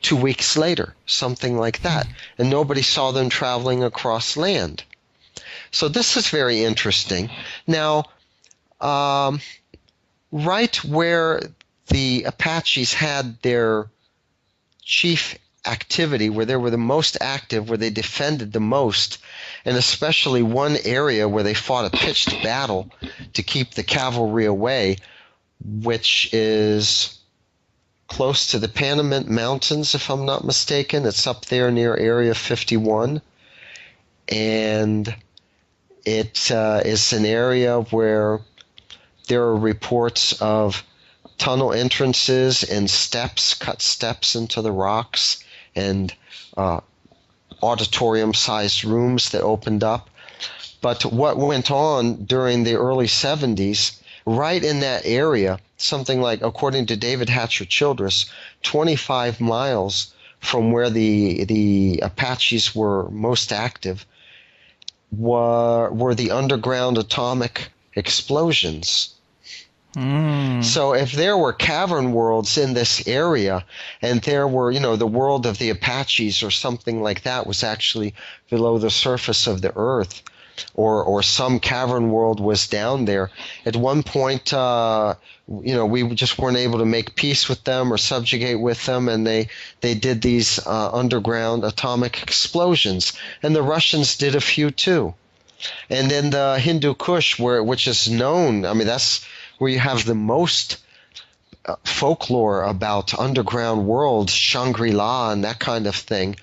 2 weeks later, something like that. And nobody saw them traveling across land. So this is very interesting. Now, right where the Apaches had their chief activity, where they were the most active, where they defended the most, and especially one area where they fought a pitched battle to keep the cavalry away, which is close to the Panamint Mountains, if I'm not mistaken. It's up there near Area 51. And it is an area where there are reports of tunnel entrances and cut steps into the rocks, and auditorium-sized rooms that opened up. But what went on during the early 70s, right in that area, something like, according to David Hatcher Childress, 25 miles from where the Apaches were most active, were the underground atomic explosions. So if there were cavern worlds in this area, and there were, the world of the Apaches or something like that was actually below the surface of the earth, or some cavern world was down there, at one point, we just weren't able to make peace with them or subjugate with them, and they did these underground atomic explosions. And the Russians did a few too. And in the Hindu Kush, which is known, that's where you have the most folklore about underground worlds, Shangri-La and that kind of thing.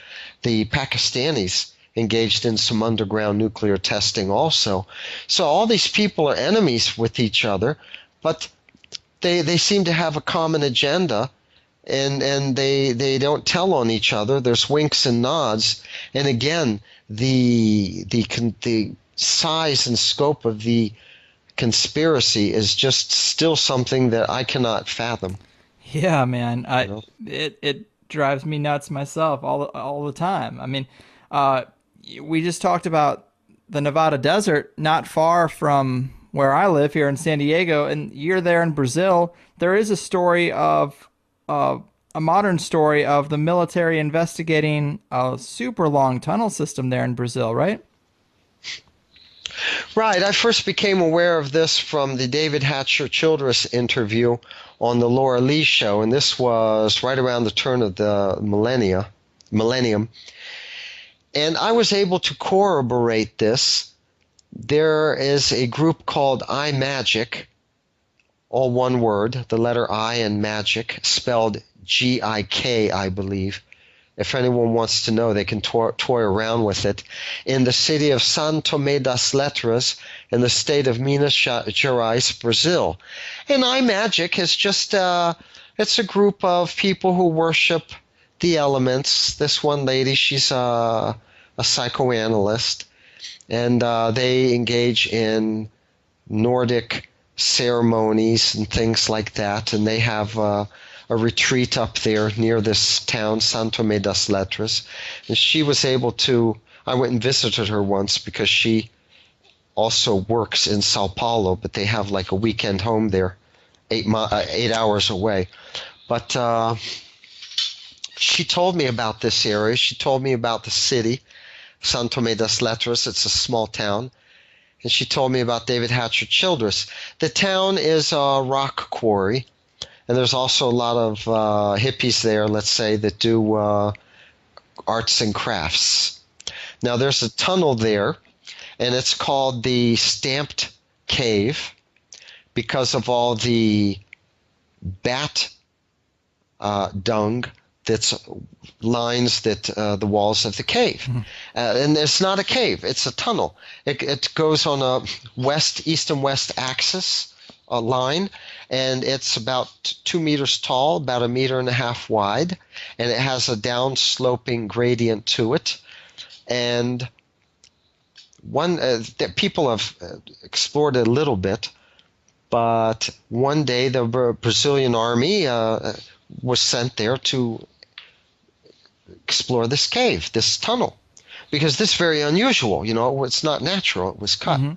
The Pakistanis engaged in some underground nuclear testing also. So all these people are enemies with each other, but they seem to have a common agenda, and they don't tell on each other. There's winks and nods. And again, the size and scope of the conspiracy is just still something that I cannot fathom. Yeah, man. It drives me nuts myself all the time. We just talked about the Nevada desert, not far from where I live here in San Diego, and you're there in Brazil. There is a story of a modern story of the military investigating a super long tunnel system there in Brazil, right? Right. I first became aware of this from the David Hatcher Childress interview on the Laura Lee show, and this was right around the turn of the millennium. And I was able to corroborate this. There is a group called iMagic, all one word, the letter I and magic, spelled G-I-K, I believe. If anyone wants to know, they can toy around with it. In the city of São Tomé das Letras, in the state of Minas Gerais, Brazil. And iMagic is just, it's a group of people who worship the elements. This one lady, she's a psychoanalyst, and they engage in Nordic ceremonies and things like that, and they have a retreat up there near this town, São Tomé das Letras. And she was able to, I went and visited her once because she also works in Sao Paulo, but they have like a weekend home there, 8 hours away. But she told me about this area. She told me about the city, São Tomé das Letras. It's a small town. And she told me about David Hatcher Childress. The town is a rock quarry, and there's also a lot of hippies there, let's say, that do arts and crafts. Now, there's a tunnel there, and it's called the Stamped Cave because of all the bat dung that lines the walls of the cave. Mm-hmm. And it's not a cave, it's a tunnel. It goes on a east and west axis line, and it's about 2 meters tall, about 1.5 meters wide, and it has a down-sloping gradient to it. And people have explored it a little bit, but one day the Brazilian army was sent there to explore this cave, this tunnel, because this is very unusual. It's not natural. It was cut. Mm-hmm.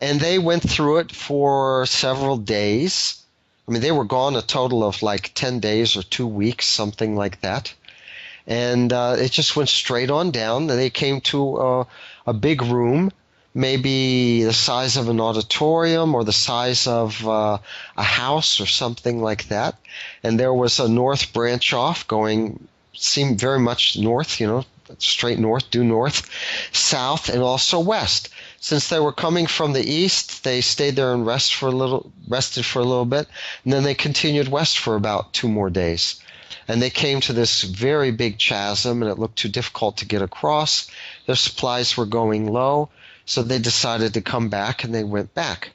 And they went through it for several days. I mean, they were gone a total of like 10 days or 2 weeks, something like that. And it just went straight on down. They came to a big room, maybe the size of an auditorium or the size of a house or something like that. And there was a north branch off going, seemed very much north, straight north, due north, south, and also west. Since they were coming from the east, they stayed there and rested for a little bit, and then they continued west for about 2 more days. And they came to this very big chasm, and it looked too difficult to get across. Their supplies were going low, so they decided to come back, and they went back.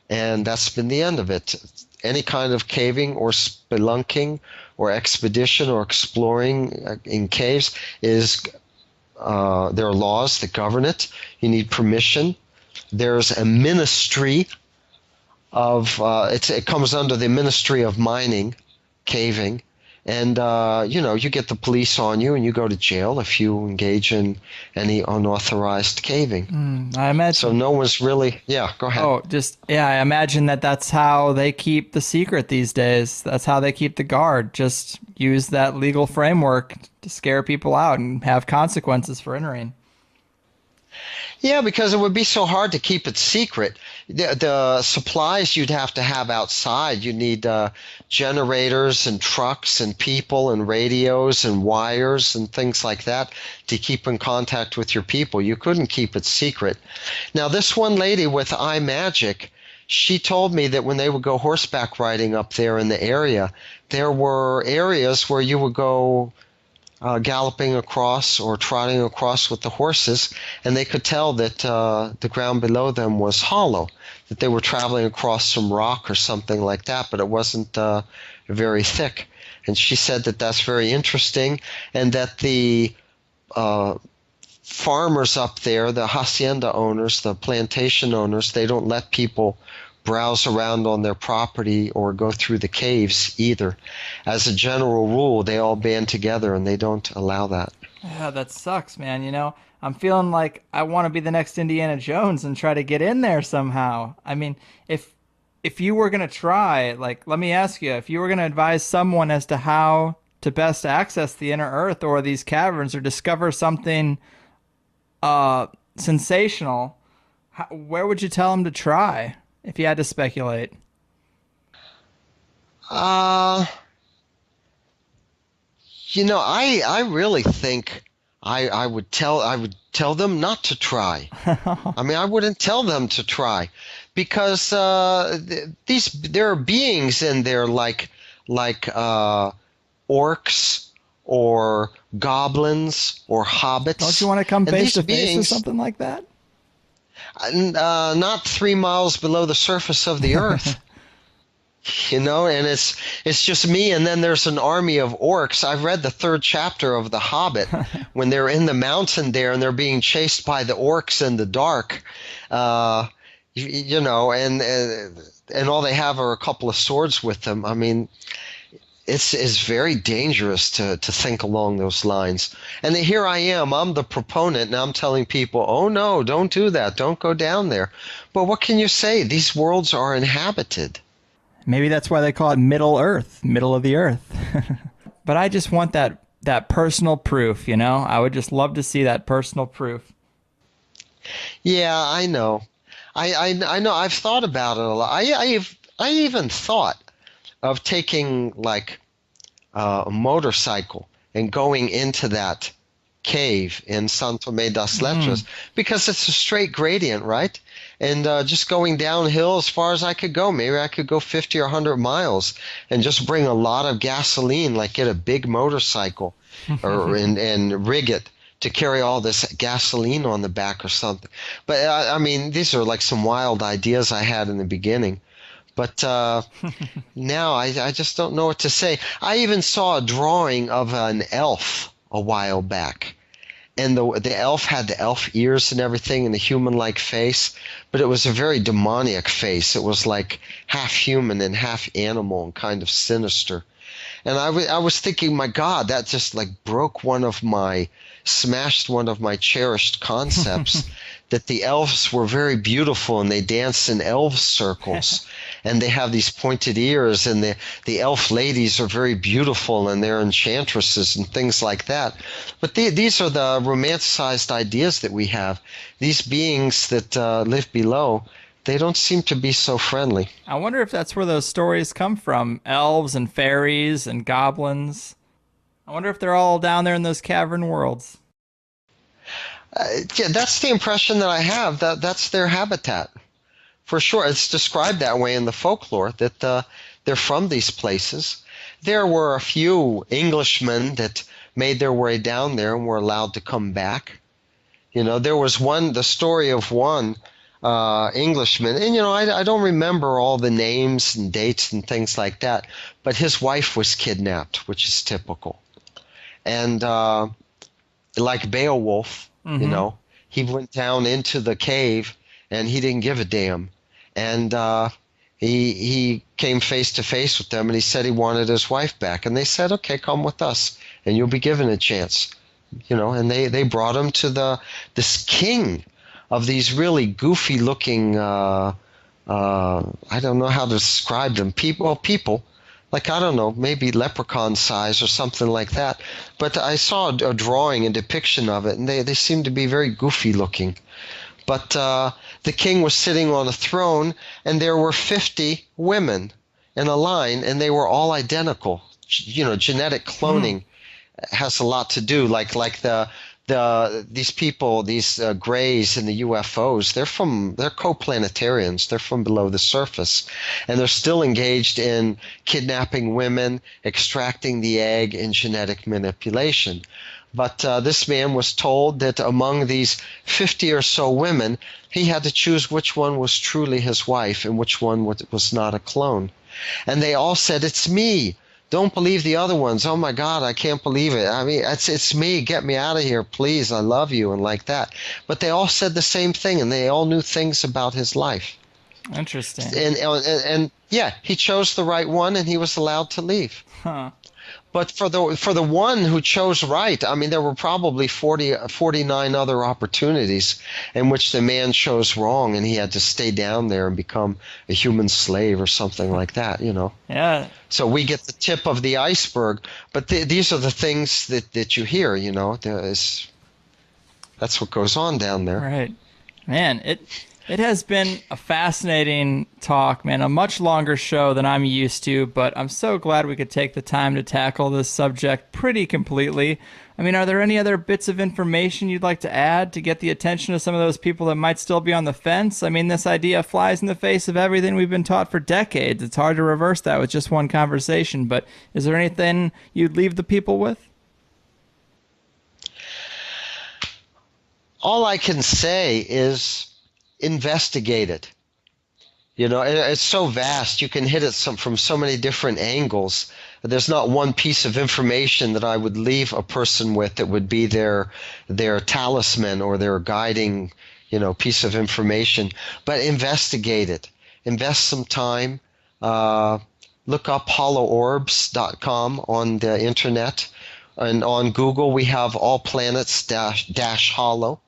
And that's been the end of it. Any kind of caving or spelunking or expedition or exploring in caves is there are laws that govern it. You need permission. There's a ministry of it comes under the Ministry of Mining, caving, and you get the police on you and you go to jail if you engage in any unauthorized caving. I imagine. So no one's really. Yeah, go ahead. Oh, I imagine that's how they keep the secret these days. That's how they keep the guard. Just use that legal framework to scare people out and have consequences for entering. Yeah, because it would be so hard to keep it secret. The supplies you'd have to have outside. You need generators and trucks and people and radios and wires and things like that to keep in contact with your people. You couldn't keep it secret. Now, this one lady with iMagic, she told me that when they would go horseback riding up there in the area, there were areas where you would go galloping across or trotting across with the horses, and they could tell that the ground below them was hollow, that they were traveling across some rock or something like that, but it wasn't very thick. And she said that that's very interesting, and that the farmers up there, the hacienda owners, the plantation owners, they don't let people browse around on their property or go through the caves either. As a general rule, they all band together and they don't allow that. Yeah, that sucks, man. I'm feeling like I want to be the next Indiana Jones and try to get in there somehow. I mean, if you were going to try, let me ask you, if you were going to advise someone as to how to best access the inner earth or these caverns or discover something sensational, Where would you tell him to try if you had to speculate? Uh, I really think I would tell them not to try. I mean, I wouldn't tell them to try because there are beings in there like orcs or goblins or hobbits. Don't you want to come And face these to face with beings, something like that? not 3 miles below the surface of the earth. And it's just me, and then there's an army of orcs. I've read the third chapter of The Hobbit when they're in the mountain there and they're being chased by the orcs in the dark. And all they have are a couple of swords with them. I mean, it's very dangerous to think along those lines. And then here I am, I'm the proponent, and I'm telling people, oh no, don't do that, don't go down there. But what can you say? These worlds are inhabited. Maybe that's why they call it Middle Earth, middle of the earth. But I just want that personal proof, I would just love to see that personal proof. Yeah, I know. I know. I've thought about it a lot. I even thought of taking like a motorcycle and going into that cave in San Tomé das Letras because it's a straight gradient, right? And just going downhill as far as I could go. Maybe I could go 50 or 100 miles and just bring a lot of gasoline, like get a big motorcycle and rig it to carry all this gasoline on the back or something. But I mean, these are like some wild ideas I had in the beginning. But now I just don't know what to say. I even saw a drawing of an elf a while back. And the elf had the elf ears and everything and the human-like face, but it was a very demoniac face. It was like half human and half animal and kind of sinister. And I was thinking, my God, that just like smashed one of my cherished concepts that the elves were very beautiful and they dance in elf circles and they have these pointed ears and the elf ladies are very beautiful and they're enchantresses and things like that. But these are the romanticized ideas that we have. These beings that live below, they don't seem to be so friendly. I wonder if that's where those stories come from. Elves and fairies and goblins. I wonder if they're all down there in those cavern worlds. Yeah, that's the impression that I have. That's their habitat. For sure. It's described that way in the folklore, that they're from these places. There were a few Englishmen that made their way down there and were allowed to come back. There was the story of one Englishman, and I don't remember all the names and dates and things like that, but his wife was kidnapped, which is typical. And like Beowulf, he went down into the cave and he didn't give a damn. And he came face to face with them and he said he wanted his wife back. And they said, okay, come with us and you'll be given a chance. And they brought him to this king of these really goofy looking, I don't know how to describe them, people. Like, I don't know, maybe leprechaun size or something like that. But I saw a drawing, a depiction of it, and they seemed to be very goofy looking. But the king was sitting on a throne, and there were 50 women in a line, and they were all identical. Genetic cloning has a lot to do. Like these people, these Greys and the UFOs, they're coplanetarians. They're from below the surface, and they're still engaged in kidnapping women, extracting the egg, and genetic manipulation. But this man was told that among these 50 or so women, he had to choose which one was truly his wife and which one was not a clone. And they all said, "It's me. Don't believe the other ones. Oh my God, I can't believe it. I mean, it's me. Get me out of here, please. I love you," and like that. But they all said the same thing, and they all knew things about his life. Interesting. And yeah, he chose the right one, and he was allowed to leave. Huh. But for the one who chose right, I mean, there were probably 49 other opportunities in which the man chose wrong, and he had to stay down there and become a human slave or something like that, Yeah. So we get the tip of the iceberg, but these are the things that you hear, That's what goes on down there. Right. Man, it It has been a fascinating talk, man. A much longer show than I'm used to, but I'm so glad we could take the time to tackle this subject pretty completely. I mean, are there any other bits of information you'd like to add to get the attention of some of those people that might still be on the fence? I mean, this idea flies in the face of everything we've been taught for decades. It's hard to reverse that with just one conversation, but is there anything you'd leave the people with? All I can say is investigate it. You know, it's so vast. You can hit it from so many different angles. There's not one piece of information that I would leave a person with that would be their talisman or their guiding, piece of information. But investigate it. Invest some time. Look up holloorbs.com on the internet. And on Google, we have All Planets dash Hollow.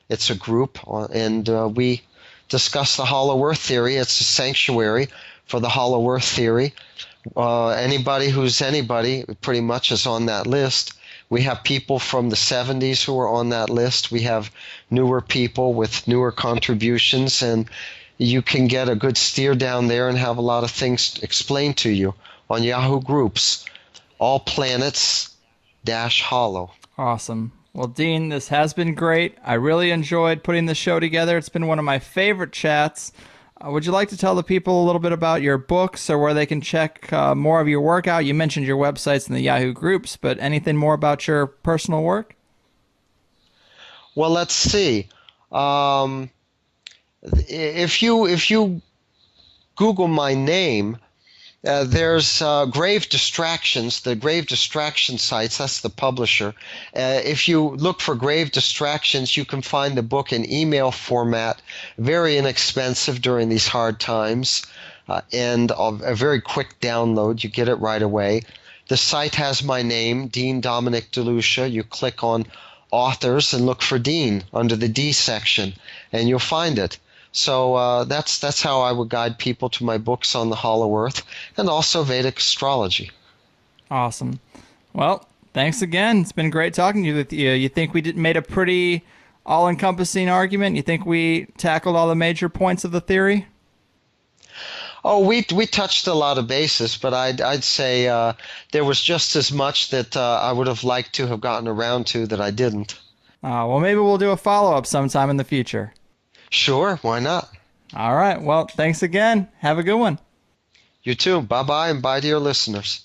It's a group, and we discuss the Hollow Earth theory. It's a sanctuary for the Hollow Earth theory. Anybody who's anybody pretty much is on that list. We have people from the 70s who are on that list. We have newer people with newer contributions, and you can get a good steer down there and have a lot of things explained to you on Yahoo Groups. All Planets Hollow. Awesome. Well, Dean, this has been great. I really enjoyed putting the show together. It's been one of my favorite chats. Would you like to tell the people a little bit about your books or where they can check more of your work out? You mentioned your websites and the Yahoo Groups, but anything more about your personal work? Well, let's see. If you Google my name, there's Grave Distractions, the Grave Distraction sites, that's the publisher. If you look for Grave Distractions, you can find the book in email format, very inexpensive during these hard times, and a very quick download. You get it right away. The site has my name, Dean Dominic DeLucia. You click on Authors and look for Dean under the D section, and you'll find it. So that's how I would guide people to my books on the Hollow Earth and also Vedic astrology. Awesome. Well, thanks again. It's been great talking to you. You think we made a pretty all-encompassing argument? You think we tackled all the major points of the theory? Oh, we touched a lot of bases, but I'd say there was just as much that I would have liked to have gotten around to that I didn't. Well, maybe we'll do a follow-up sometime in the future. Sure, why not? All right. Well, thanks again. Have a good one. You too. Bye-bye, and bye to your listeners.